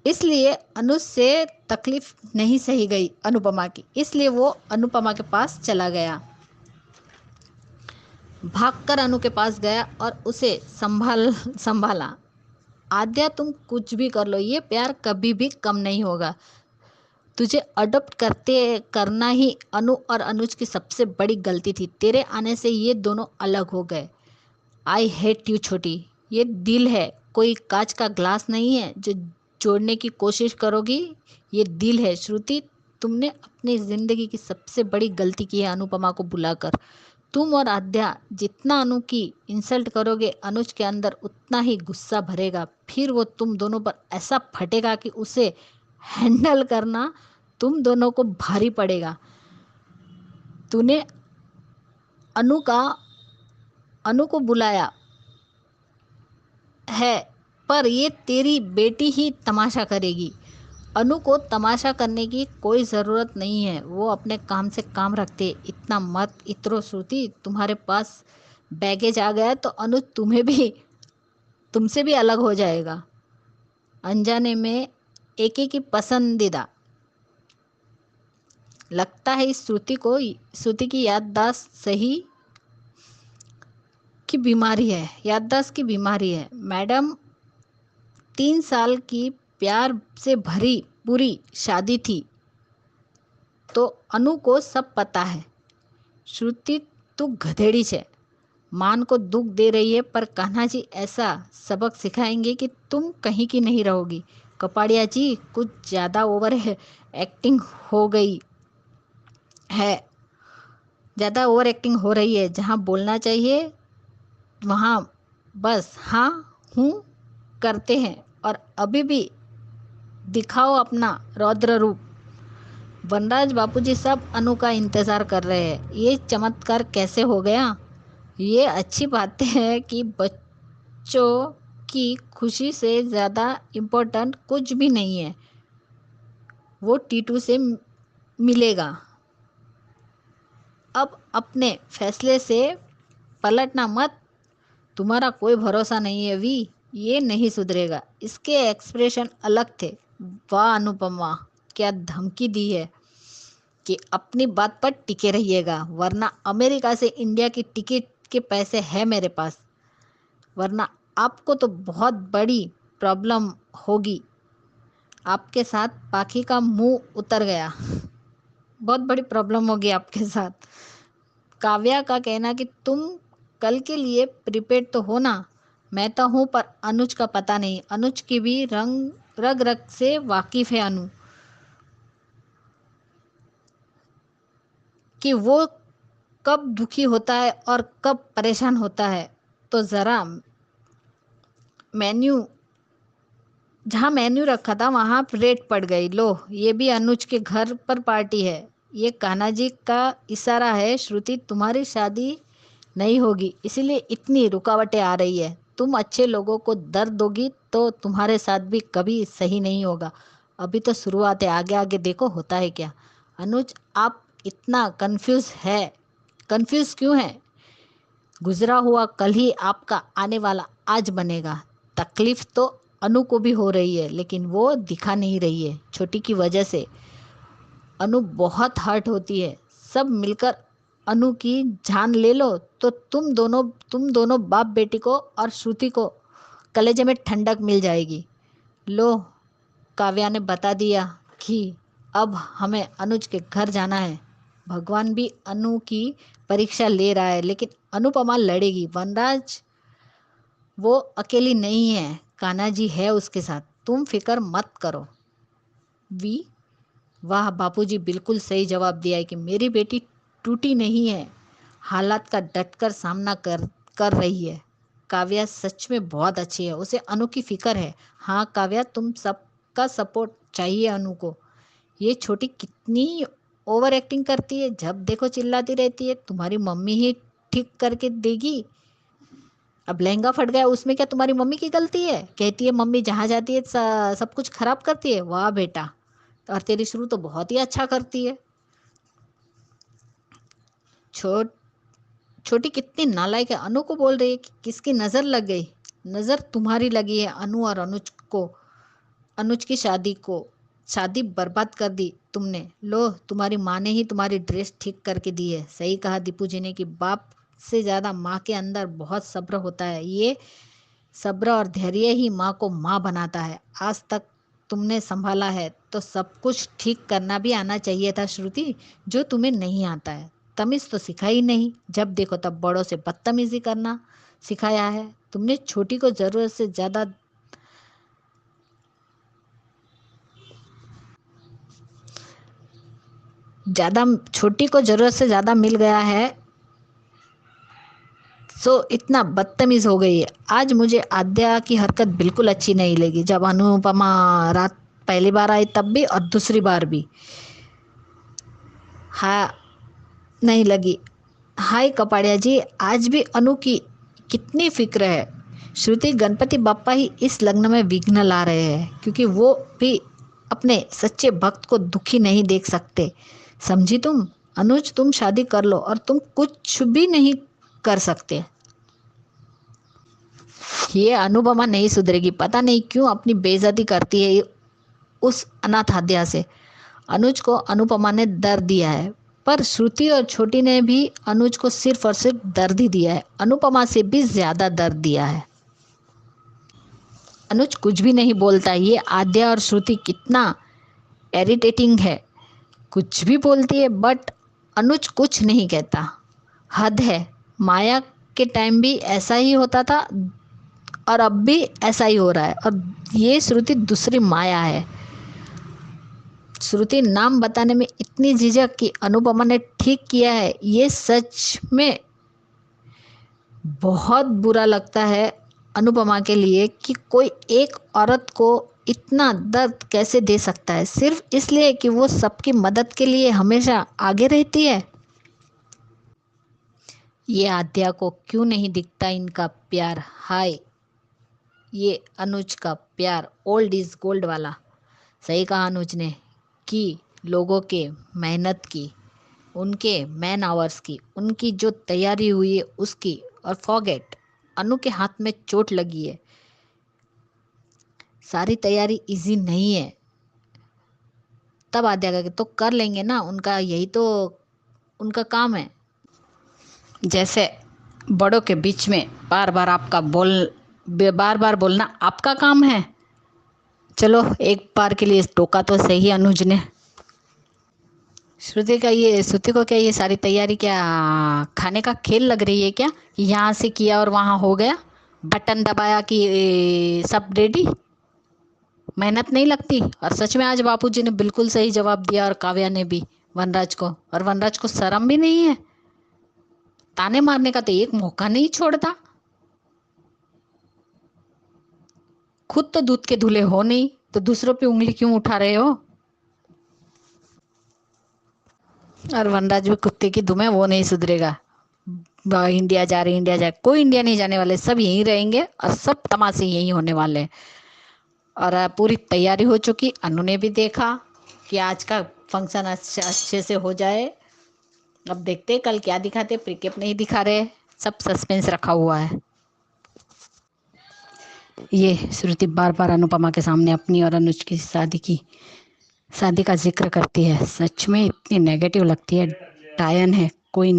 इसलिए अनुज से तकलीफ नहीं सही गई अनुपमा की, इसलिए वो अनुपमा के पास चला गया। भागकर अनु के पास गया और उसे संभाला। आद्या तुम कुछ भी कर लो, ये प्यार कभी भी कम नहीं होगा। तुझे अडॉप्ट करना ही अनु और अनुज की सबसे बड़ी गलती थी। तेरे आने से ये दोनों अलग हो गए। आई हेट यू छोटी। ये दिल है, कोई कांच का ग्लास नहीं है जो जोड़ने की कोशिश करोगी। ये दिल है। श्रुति, तुमने अपनी जिंदगी की सबसे बड़ी गलती की है अनुपमा को बुलाकर। तुम और आद्या जितना अनु की इंसल्ट करोगे, अनुज के अंदर उतना ही गुस्सा भरेगा। फिर वो तुम दोनों पर ऐसा फटेगा कि उसे हैंडल करना तुम दोनों को भारी पड़ेगा। तूने अनु को बुलाया है, पर ये तेरी बेटी ही तमाशा करेगी। अनु को तमाशा करने की कोई ज़रूरत नहीं है, वो अपने काम से काम रखते। इतना मत इतरो श्रुति, तुम्हारे पास बैगेज आ गया तो अनु तुमसे भी अलग हो जाएगा। अनजाने में एक की पसंदीदा। लगता है इस श्रुति की याददाश्त की बीमारी है। मैडम, 3 साल की प्यार से भरी पूरी शादी थी तो अनु को सब पता है। श्रुति, तू गधेड़ी छे, मान को दुख दे रही है, पर कान्हा जी ऐसा सबक सिखाएंगे कि तुम कहीं की नहीं रहोगी। कपाड़िया जी, कुछ ज़्यादा ओवर एक्टिंग हो गई है, ज़्यादा ओवर एक्टिंग हो रही है। जहाँ बोलना चाहिए वहाँ बस हाँ हूँ करते हैं, और अभी भी दिखाओ अपना रौद्र रूप। वनराज बापूजी सब अनु का इंतज़ार कर रहे हैं। ये चमत्कार कैसे हो गया? ये अच्छी बात है कि बच्चों की खुशी से ज़्यादा इम्पोर्टेंट कुछ भी नहीं है। वो टीटू से मिलेगा। अब अपने फैसले से पलटना मत। तुम्हारा कोई भरोसा नहीं है वी, ये नहीं सुधरेगा। इसके एक्सप्रेशन अलग थे। वाह अनुपमा, क्या धमकी दी है कि अपनी बात पर टिके रहिएगा, वरना अमेरिका से इंडिया की टिकट के पैसे है मेरे पास, वरना आपको तो बहुत बड़ी प्रॉब्लम होगी। आपके साथ पाखी का मुंह उतर गया, बहुत बड़ी प्रॉब्लम होगी आपके साथ। काव्या का कहना कि तुम कल के लिए प्रिपेयर्ड तो हो ना? मैं तो हूँ, पर अनुज का पता नहीं। अनुज की भी रग रग से वाकिफ है अनु, कि वो कब दुखी होता है और कब परेशान होता है। तो ज़रा जहाँ मेन्यू रखा था वहाँ रेट पड़ गई। लो, ये भी अनुज के घर पर पार्टी है। ये कान्हा जी का इशारा है। श्रुति, तुम्हारी शादी नहीं होगी, इसीलिए इतनी रुकावटें आ रही है। तुम अच्छे लोगों को दर्द दोगी तो तुम्हारे साथ भी कभी सही नहीं होगा। अभी तो शुरुआत है, आगे आगे देखो होता है क्या। अनुज, आप इतना कंफ्यूज क्यों है? गुजरा हुआ कल ही आपका आने वाला आज बनेगा। तकलीफ तो अनु को भी हो रही है, लेकिन वो दिखा नहीं रही है। छोटी की वजह से अनु बहुत हर्ट होती है। सब मिलकर अनु की जान ले लो तो तुम दोनों बाप बेटी को और श्रुति को कलेजे में ठंडक मिल जाएगी। लो, काव्या ने बता दिया कि अब हमें अनुज के घर जाना है। भगवान भी अनु की परीक्षा ले रहा है, लेकिन अनुपमा लड़ेगी। वनराज, वो अकेली नहीं है, कान्हा जी है उसके साथ, तुम फिक्र मत करो। वाह, बापूजी बिल्कुल सही जवाब दिया है कि मेरी बेटी टूटी नहीं है, हालात का डटकर सामना कर रही है। काव्या सच में बहुत अच्छी है, उसे अनु की फिक्र है। हाँ काव्या, तुम सबका सपोर्ट चाहिए अनु को। ये छोटी कितनी ओवर एक्टिंग करती है, जब देखो चिल्लाती रहती है। तुम्हारी मम्मी ही ठीक करके देगी। अब लहंगा फट गया, उसमें क्या तुम्हारी मम्मी की गलती है? कहती है मम्मी जहाँ जाती है सब कुछ खराब करती है। वाह बेटा, और तेरी शुरू तो बहुत ही अच्छा करती है। छोटी कितनी नालायक है, अनु को बोल रही है कि किसकी नज़र लग गई? नज़र तुम्हारी लगी है अनु और अनुज की शादी बर्बाद कर दी तुमने। लो, तुम्हारी माँ ने ही तुम्हारी ड्रेस ठीक करके दी है। सही कहा दीपू जी ने कि बाप से ज़्यादा माँ के अंदर बहुत सब्र होता है। सब्र और धैर्य ही माँ को माँ बनाता है। आज तक तुमने संभाला है तो सब कुछ ठीक करना भी आना चाहिए था श्रुति, जो तुम्हें नहीं आता है। तमीज़ तो सिखाई नहीं, जब देखो तब बड़ों से बदतमीजी करना सिखाया है। तुमने छोटी को ज़रूरत से ज़्यादा छोटी को ज़रूरत से ज़्यादा मिल गया है, सो इतना बदतमीज हो गई है। आज मुझे आद्या की हरकत बिल्कुल अच्छी नहीं लगी। जब अनुपमा रात पहली बार आई तब भी और दूसरी बार भी हाँ नहीं लगी। हाय कपाड़िया जी, आज भी अनु की कितनी फिक्र है। श्रुति, गणपति बप्पा ही इस लग्न में विघ्न ला रहे हैं, क्योंकि वो भी अपने सच्चे भक्त को दुखी नहीं देख सकते। समझी तुम? अनुज, तुम शादी कर लो और तुम कुछ भी नहीं कर सकते। ये अनुपमा नहीं सुधरेगी, पता नहीं क्यों अपनी बेइज्जती करती है उस अनाथ आद्या से। अनुज को अनुपमा ने दर्द दिया है, पर श्रुति और छोटी ने भी अनुज को सिर्फ और सिर्फ दर्द ही दिया है। अनुपमा से भी ज्यादा दर्द दिया है। अनुज कुछ भी नहीं बोलता। ये आद्या और श्रुति कितना इरिटेटिंग है, कुछ भी बोलती है बट अनुज कुछ नहीं कहता। हद है। माया के टाइम भी ऐसा ही होता था और अब भी ऐसा ही हो रहा है, और ये श्रुति दूसरी माया है। श्रुति नाम बताने में इतनी झिझक कि अनुपमा ने ठीक किया है, ये सच में बहुत बुरा लगता है अनुपमा के लिए कि कोई एक औरत को इतना दर्द कैसे दे सकता है, सिर्फ इसलिए कि वो सबकी मदद के लिए हमेशा आगे रहती है। ये आद्या को क्यों नहीं दिखता इनका प्यार। हाय, ये अनुज का प्यार ओल्ड इज गोल्ड वाला। सही कहा अनुज ने कि लोगों के मेहनत की, उनके मैन आवर्स की, उनकी जो तैयारी हुई है उसकी, और फॉरगेट अनु के हाथ में चोट लगी है। सारी तैयारी इजी नहीं है। तब आद्या का तो कर लेंगे ना, उनका यही तो उनका काम है। जैसे बड़ों के बीच में बार बार बोलना आपका काम है। चलो एक बार के लिए टोका तो सही अनुज ने। श्रुति को क्या ये सारी तैयारी क्या खाने का खेल लग रही है क्या? यहाँ से किया और वहाँ हो गया, बटन दबाया कि सब रेडी। मेहनत नहीं लगती। और सच में आज बापूजी ने बिल्कुल सही जवाब दिया, और काव्या ने भी वनराज को। और वनराज को शर्म भी नहीं है, ताने मारने का तो एक मौका नहीं छोड़ता। खुद तो दूध के धुले हो नहीं, तो दूसरों पे उंगली क्यों उठा रहे हो? और वनराज भी कुत्ते की दुम है, वो नहीं सुधरेगा। इंडिया जा रहे, इंडिया जाए, कोई इंडिया नहीं जाने वाले, सब यहीं रहेंगे और सब तमाशे यहीं होने वाले। और पूरी तैयारी हो चुकी। अनु ने भी देखा कि आज का फंक्शन अच्छे से हो जाए। अब देखते कल क्या दिखाते, प्रीकेप नहीं दिखा रहे, सब सस्पेंस रखा हुआ है। ये श्रुति बार बार अनुपमा के सामने अपनी और अनुज की शादी का जिक्र करती है। सच में इतनी नेगेटिव लगती है। डायन है कोई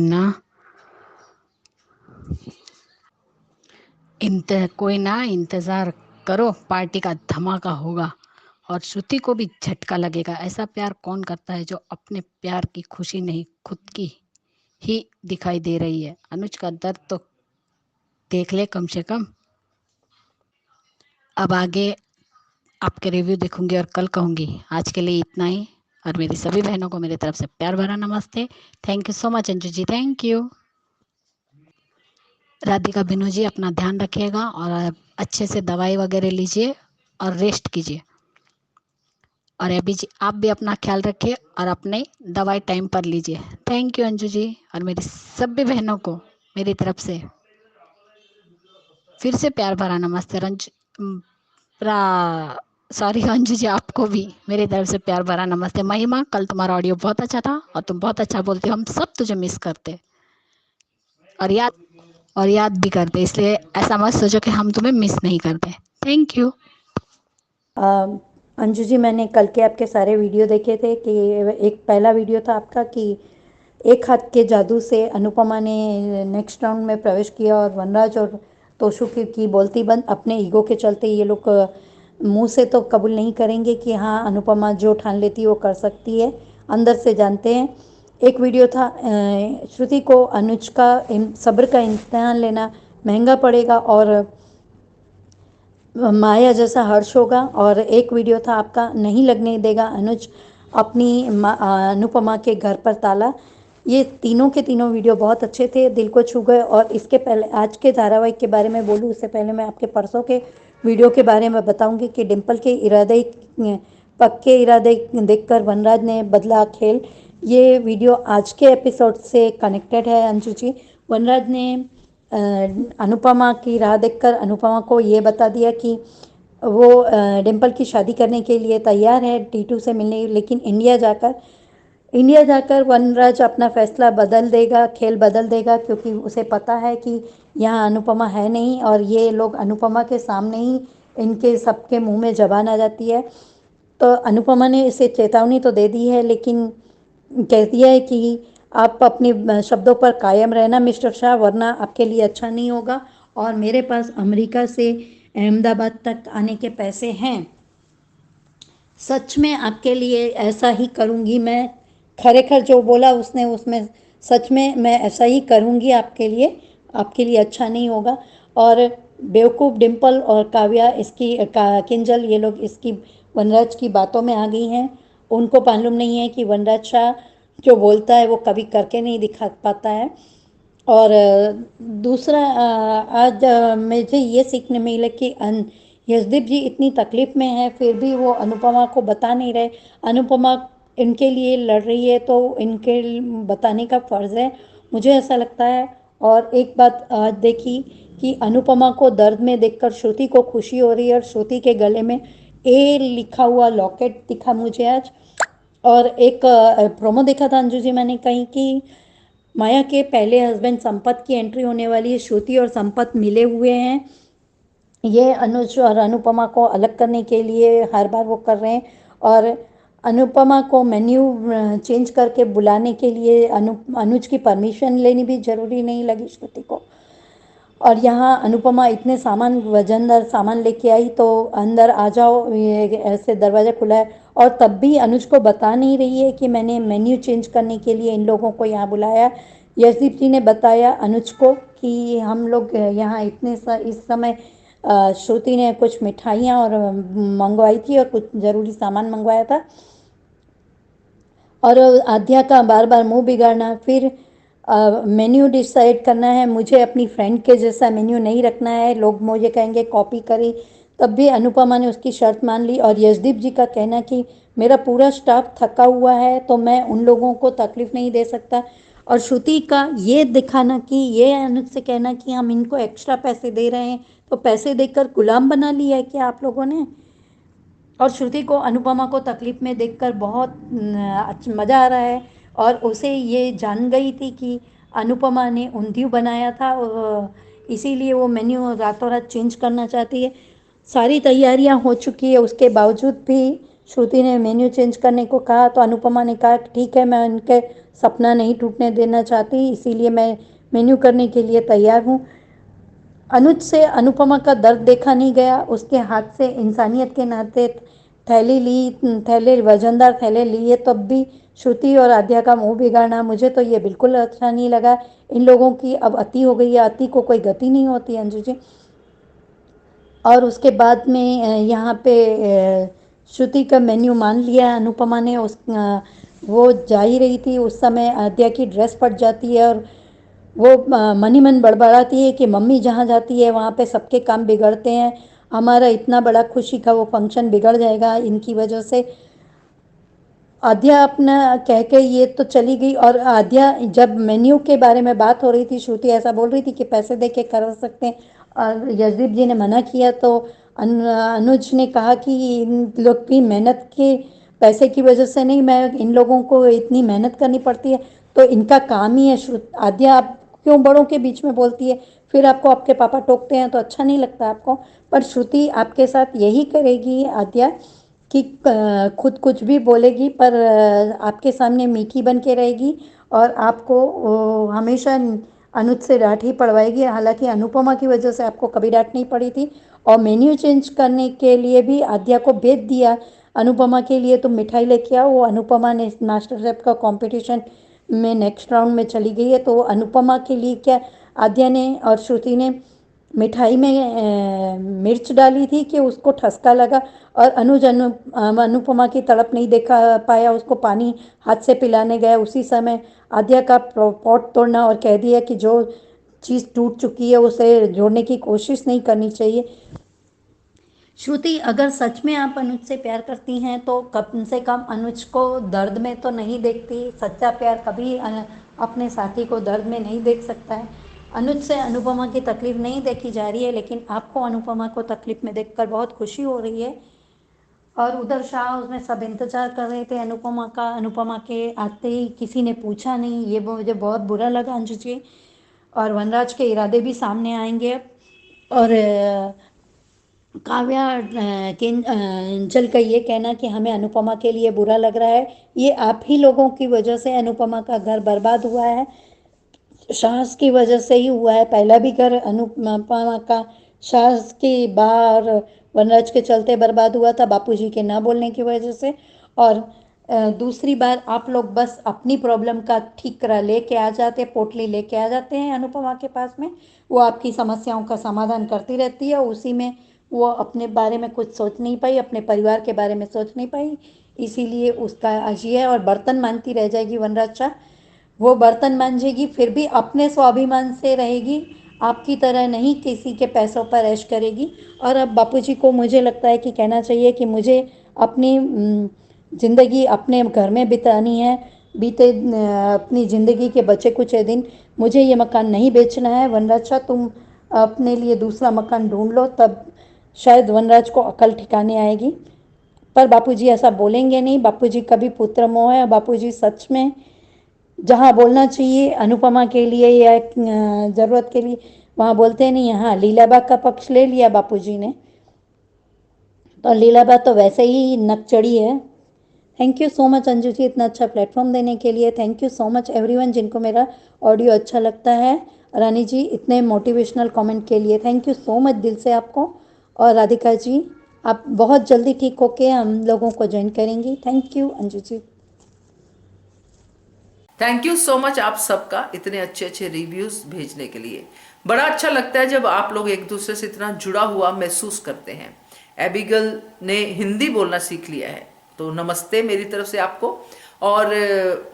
ना इंतजार करो, पार्टी का धमाका होगा और श्रुति को भी झटका लगेगा। ऐसा प्यार कौन करता है जो अपने प्यार की खुशी नहीं खुद की ही दिखाई दे रही है। अनुज का दर्द तो देख ले कम से कम। अब आगे आपके रिव्यू देखूंगी और कल कहूंगी। आज के लिए इतना ही, और मेरी सभी बहनों को मेरी तरफ से प्यार भरा नमस्ते। Thank you so much Anju ji, thank you. Radhika Binu ji, अपना ध्यान रखिएगा और अच्छे से दवाई वगैरह लीजिए और रेस्ट कीजिए। और अभी जी आप भी अपना ख्याल रखिए और अपने दवाई टाइम पर लीजिए। थैंक यू अंजू जी, और मेरी सभी बहनों को मेरी तरफ से फिर से प्यार भरा नमस्ते। सॉरी अंजू जी, आपको भी मेरी तरफ से प्यार भरा नमस्ते। महिमा, कल तुम्हारा ऑडियो बहुत अच्छा था और तुम बहुत अच्छा बोलते हो। हम सब तुझे मिस करते और याद भी करते, इसलिए ऐसा मत सोचो कि हम तुम्हें मिस नहीं करते। Thank you. अंजू जी, मैंने कल के आपके सारे वीडियो देखे थे कि एक पहला वीडियो था आपका कि एक हाथ के जादू से अनुपमा ने नेक्स्ट राउंड में प्रवेश किया और वनराज और तोशु की बोलती बंद। अपने ईगो के चलते ये लोग मुंह से तो कबूल नहीं करेंगे कि हाँ अनुपमा जो ठान लेती है वो कर सकती है, अंदर से जानते हैं। एक वीडियो था श्रुति को अनुज का सब्र का इम्तिहान लेना महंगा पड़ेगा और माया जैसा हर्ष होगा, और एक वीडियो था आपका नहीं लगने देगा अनुज अपनी अनुपमा के घर पर ताला। ये तीनों के तीनों वीडियो बहुत अच्छे थे, दिल को छू गए। और इसके पहले आज के धारावाहिक के बारे में बोलूँ उससे पहले मैं आपके परसों के वीडियो के बारे में बताऊंगी कि डिम्पल के इरादे पक्के इरादे देखकर वनराज ने बदला खेल। ये वीडियो आज के एपिसोड से कनेक्टेड है अंशु जी। वनराज ने अनुपमा की राह देखकर अनुपमा को ये बता दिया कि वो डिम्पल की शादी करने के लिए तैयार है टीटू से मिलने, लेकिन इंडिया जाकर वनराज अपना फैसला बदल देगा, खेल बदल देगा, क्योंकि उसे पता है कि यहाँ अनुपमा है नहीं और ये लोग अनुपमा के सामने ही इनके सबके मुंह में जबान आ जाती है। तो अनुपमा ने इसे चेतावनी तो दे दी है, लेकिन कह दिया है कि आप अपने शब्दों पर कायम रहना मिस्टर शाह, वरना आपके लिए अच्छा नहीं होगा। और मेरे पास अमेरिका से अहमदाबाद तक आने के पैसे हैं, सच में आपके लिए ऐसा ही करूँगी मैं। खरेखर जो बोला उसने उसमें सच में मैं ऐसा ही करूँगी आपके लिए अच्छा नहीं होगा। और बेवकूफ़ डिम्पल और काव्या इसकी किंजल ये लोग इसकी वनराज की बातों में आ गई हैं। उनको मालूम नहीं है कि वनराज शाह जो बोलता है वो कभी करके नहीं दिखा पाता है। और दूसरा आज मुझे ये सीखने मिला कि यशदीप जी इतनी तकलीफ़ में है फिर भी वो अनुपमा को बता नहीं रहे। अनुपमा इनके लिए लड़ रही है तो इनके बताने का फ़र्ज़ है, मुझे ऐसा लगता है। और एक बात आज देखी कि अनुपमा को दर्द में देखकर श्रुति को खुशी हो रही है, और श्रुति के गले में ए लिखा हुआ लॉकेट दिखा मुझे आज। और एक प्रोमो देखा था अंजू जी मैंने कहीं कि माया के पहले हस्बैंड संपत की एंट्री होने वाली है। श्रुति और संपत मिले हुए हैं, ये अनुज और अनुपमा को अलग करने के लिए हर बार वो कर रहे हैं। और अनुपमा को मेन्यू चेंज करके बुलाने के लिए अनुज की परमिशन लेनी भी ज़रूरी नहीं लगी श्रुति को। और यहाँ अनुपमा इतने सामान वजनदार सामान लेके आई तो अंदर आ जाओ ये ऐसे दरवाज़ा खुला है, और तब भी अनुज को बता नहीं रही है कि मैंने मेन्यू चेंज करने के लिए इन लोगों को यहाँ बुलाया। यशदीप जी ने बताया अनुज को कि हम लोग यहाँ इस समय श्रुति ने कुछ मिठाइयाँ और मंगवाई थी और कुछ ज़रूरी सामान मंगवाया था। और आध्या का बार बार मुंह बिगाड़ना, फिर मेन्यू डिसाइड करना है, मुझे अपनी फ्रेंड के जैसा मेन्यू नहीं रखना है, लोग मुझे कहेंगे कॉपी करी। तब भी अनुपमा ने उसकी शर्त मान ली। और यशदीप जी का कहना कि मेरा पूरा स्टाफ थका हुआ है तो मैं उन लोगों को तकलीफ़ नहीं दे सकता। और श्रुति का ये दिखाना कि ये अनुज से कहना कि हम इनको एक्स्ट्रा पैसे दे रहे हैं, तो पैसे देकर गुलाम बना लिया है क्या आप लोगों ने। और श्रुति को अनुपमा को तकलीफ़ में देखकर बहुत मज़ा आ रहा है। और उसे ये जान गई थी कि अनुपमा ने ऊंधियू बनाया था, इसीलिए वो मेन्यू रातों रात चेंज करना चाहती है। सारी तैयारियां हो चुकी है, उसके बावजूद भी श्रुति ने मेन्यू चेंज करने को कहा तो अनुपमा ने कहा ठीक है, मैं उनके सपना नहीं टूटने देना चाहती, इसीलिए मैं मेन्यू करने के लिए तैयार हूँ। अनुज से अनुपमा का दर्द देखा नहीं गया, उसके हाथ से इंसानियत के नाते थैले वजनदार थैले लिए, तब भी श्रुति और आद्या का मुंह बिगाड़ना मुझे तो ये बिल्कुल अच्छा नहीं लगा। इन लोगों की अब अति हो गई है, अति को कोई गति नहीं होती अंजू जी। और उसके बाद में यहाँ पे श्रुति का मेन्यू मान लिया अनुपमा ने। वो जा ही रही थी उस समय आद्या की ड्रेस फट जाती है और वो मन ही मन बड़बड़ाती है कि मम्मी जहाँ जाती है वहाँ पे सबके काम बिगड़ते हैं, हमारा इतना बड़ा खुशी का वो फंक्शन बिगड़ जाएगा इनकी वजह से। आद्या अपना कह के ये तो चली गई। और आद्या जब मेन्यू के बारे में बात हो रही थी, श्रुति ऐसा बोल रही थी कि पैसे दे के कर सकते हैं, और यशदीप जी ने मना किया तो अनुज ने कहा कि इन लोग की मेहनत के पैसे की वजह से नहीं, मैं इन लोगों को इतनी मेहनत करनी पड़ती है तो इनका काम ही है। आद्या आप क्यों बड़ों के बीच में बोलती है, फिर आपको आपके पापा टोकते हैं तो अच्छा नहीं लगता आपको। पर श्रुति आपके साथ यही करेगी आद्या कि खुद कुछ भी बोलेगी पर आपके सामने मीठी बन के रहेगी और आपको हमेशा अनुज से डांट ही पड़वाएगी। हालांकि अनुपमा की वजह से आपको कभी डांट नहीं पड़ी थी। और मेन्यू चेंज करने के लिए भी आद्या को भेज दिया अनुपमा के लिए, तुम मिठाई लेके आओ। वो अनुपमा ने मास्टर शेफ का कंपटीशन में नेक्स्ट राउंड में चली गई है, तो अनुपमा के लिए क्या आद्या ने और श्रुति ने मिठाई में मिर्च डाली थी कि उसको ठसका लगा, और अनुपमा की तड़प नहीं देखा पाया, उसको पानी हाथ से पिलाने गया। उसी समय आद्या का पॉट तोड़ना और कह दिया कि जो चीज़ टूट चुकी है उसे जोड़ने की कोशिश नहीं करनी चाहिए। श्रुति, अगर सच में आप अनुज से प्यार करती हैं तो कम से कम अनुज को दर्द में तो नहीं देखती। सच्चा प्यार कभी अपने साथी को दर्द में नहीं देख सकता है। अनुज से अनुपमा की तकलीफ़ नहीं देखी जा रही है, लेकिन आपको अनुपमा को तकलीफ़ में देखकर बहुत खुशी हो रही है। और उधर शाह हाउस में सब इंतज़ार कर रहे थे अनुपमा का। अनुपमा के आते ही किसी ने पूछा नहीं, ये मुझे बहुत बुरा लगा अंजू जी। और वनराज के इरादे भी सामने आएंगे। और काव्या अंचल का ये कहना कि हमें अनुपमा के लिए बुरा लग रहा है, ये आप ही लोगों की वजह से अनुपमा का घर बर्बाद हुआ है। सास की वजह से ही हुआ है। पहला भी घर अनुपमा का सास की बाहर वनराज के चलते बर्बाद हुआ था, बापूजी के ना बोलने की वजह से। और दूसरी बार आप लोग बस अपनी प्रॉब्लम का ठीक करा लेके आ जाते, पोटली लेके आ जाते हैं अनुपमा के पास में। वो आपकी समस्याओं का समाधान करती रहती है, उसी में वो अपने बारे में कुछ सोच नहीं पाई, अपने परिवार के बारे में सोच नहीं पाई, इसीलिए उसका आज ये है। और बर्तन मानती रह जाएगी वनराज शाह, वो बर्तन मांजेगी फिर भी अपने स्वाभिमान से रहेगी, आपकी तरह नहीं किसी के पैसों पर ऐश करेगी। और अब बापूजी को मुझे लगता है कि कहना चाहिए कि मुझे अपनी ज़िंदगी अपने घर में बितानी है। अपनी ज़िंदगी के बचे कुछ दिन मुझे ये मकान नहीं बेचना है। वनराज शाह, तुम अपने लिए दूसरा मकान ढूंढ लो, तब शायद वनराज को अकल ठिकाने आएगी। पर बापूजी ऐसा बोलेंगे नहीं। बापूजी कभी पुत्र मोह है। बापूजी सच में जहाँ बोलना चाहिए अनुपमा के लिए या ज़रूरत के लिए वहाँ बोलते नहीं। यहाँ लीलाबा का पक्ष ले लिया बापूजी ने, तो लीलाबा तो वैसे ही नकचड़ी है। Thank you so much Anju ji इतना अच्छा प्लेटफॉर्म देने के लिए। Thank you so much everyone जिनको मेरा ऑडियो अच्छा लगता है। रानी जी इतने मोटिवेशनल कमेंट के लिए थैंक यू सो मच दिल से आपको। और राधिका जी आप बहुत जल्दी ठीक होके हम लोगों को ज्वाइन करेंगी। Thank you Anju ji. Thank you so much आप सबका इतने अच्छे अच्छे रिव्यूज भेजने के लिए। बड़ा अच्छा लगता है जब आप लोग एक दूसरे से इतना जुड़ा हुआ महसूस करते हैं। एबिगल ने हिंदी बोलना सीख लिया है, तो नमस्ते मेरी तरफ से आपको। और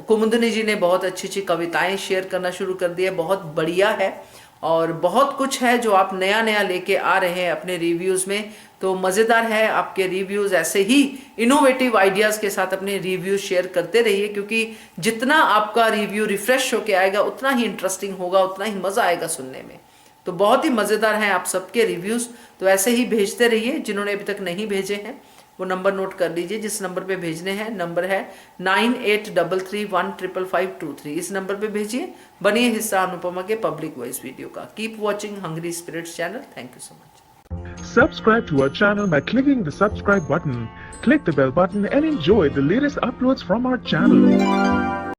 कुमुदनी जी ने बहुत अच्छी अच्छी कविताएं शेयर करना शुरू कर दी है, बहुत बढ़िया है। और बहुत कुछ है जो आप नया नया लेके आ रहे हैं अपने रिव्यूज़ में, तो मज़ेदार है आपके रिव्यूज़। ऐसे ही इनोवेटिव आइडियाज़ के साथ अपने रिव्यूज़ शेयर करते रहिए, क्योंकि जितना आपका रिव्यू रिफ्रेश होके आएगा उतना ही इंटरेस्टिंग होगा, उतना ही मज़ा आएगा सुनने में। तो बहुत ही मज़ेदार हैं आप सबके रिव्यूज़, तो ऐसे ही भेजते रहिए। जिन्होंने अभी तक नहीं भेजे हैं वो नंबर नोट कर लीजिए, जिस नंबर पे भेजने हैं। नंबर है 9833155523। इस नंबर पे भेजिए। बनिए हिस्सा अनुपमा के पब्लिक वॉइस वीडियो का। Keep watching hungry spirits channel. Thank you so much. Subscribe to our channel by clicking the subscribe button. Click the bell button and enjoy the latest uploads from our channel.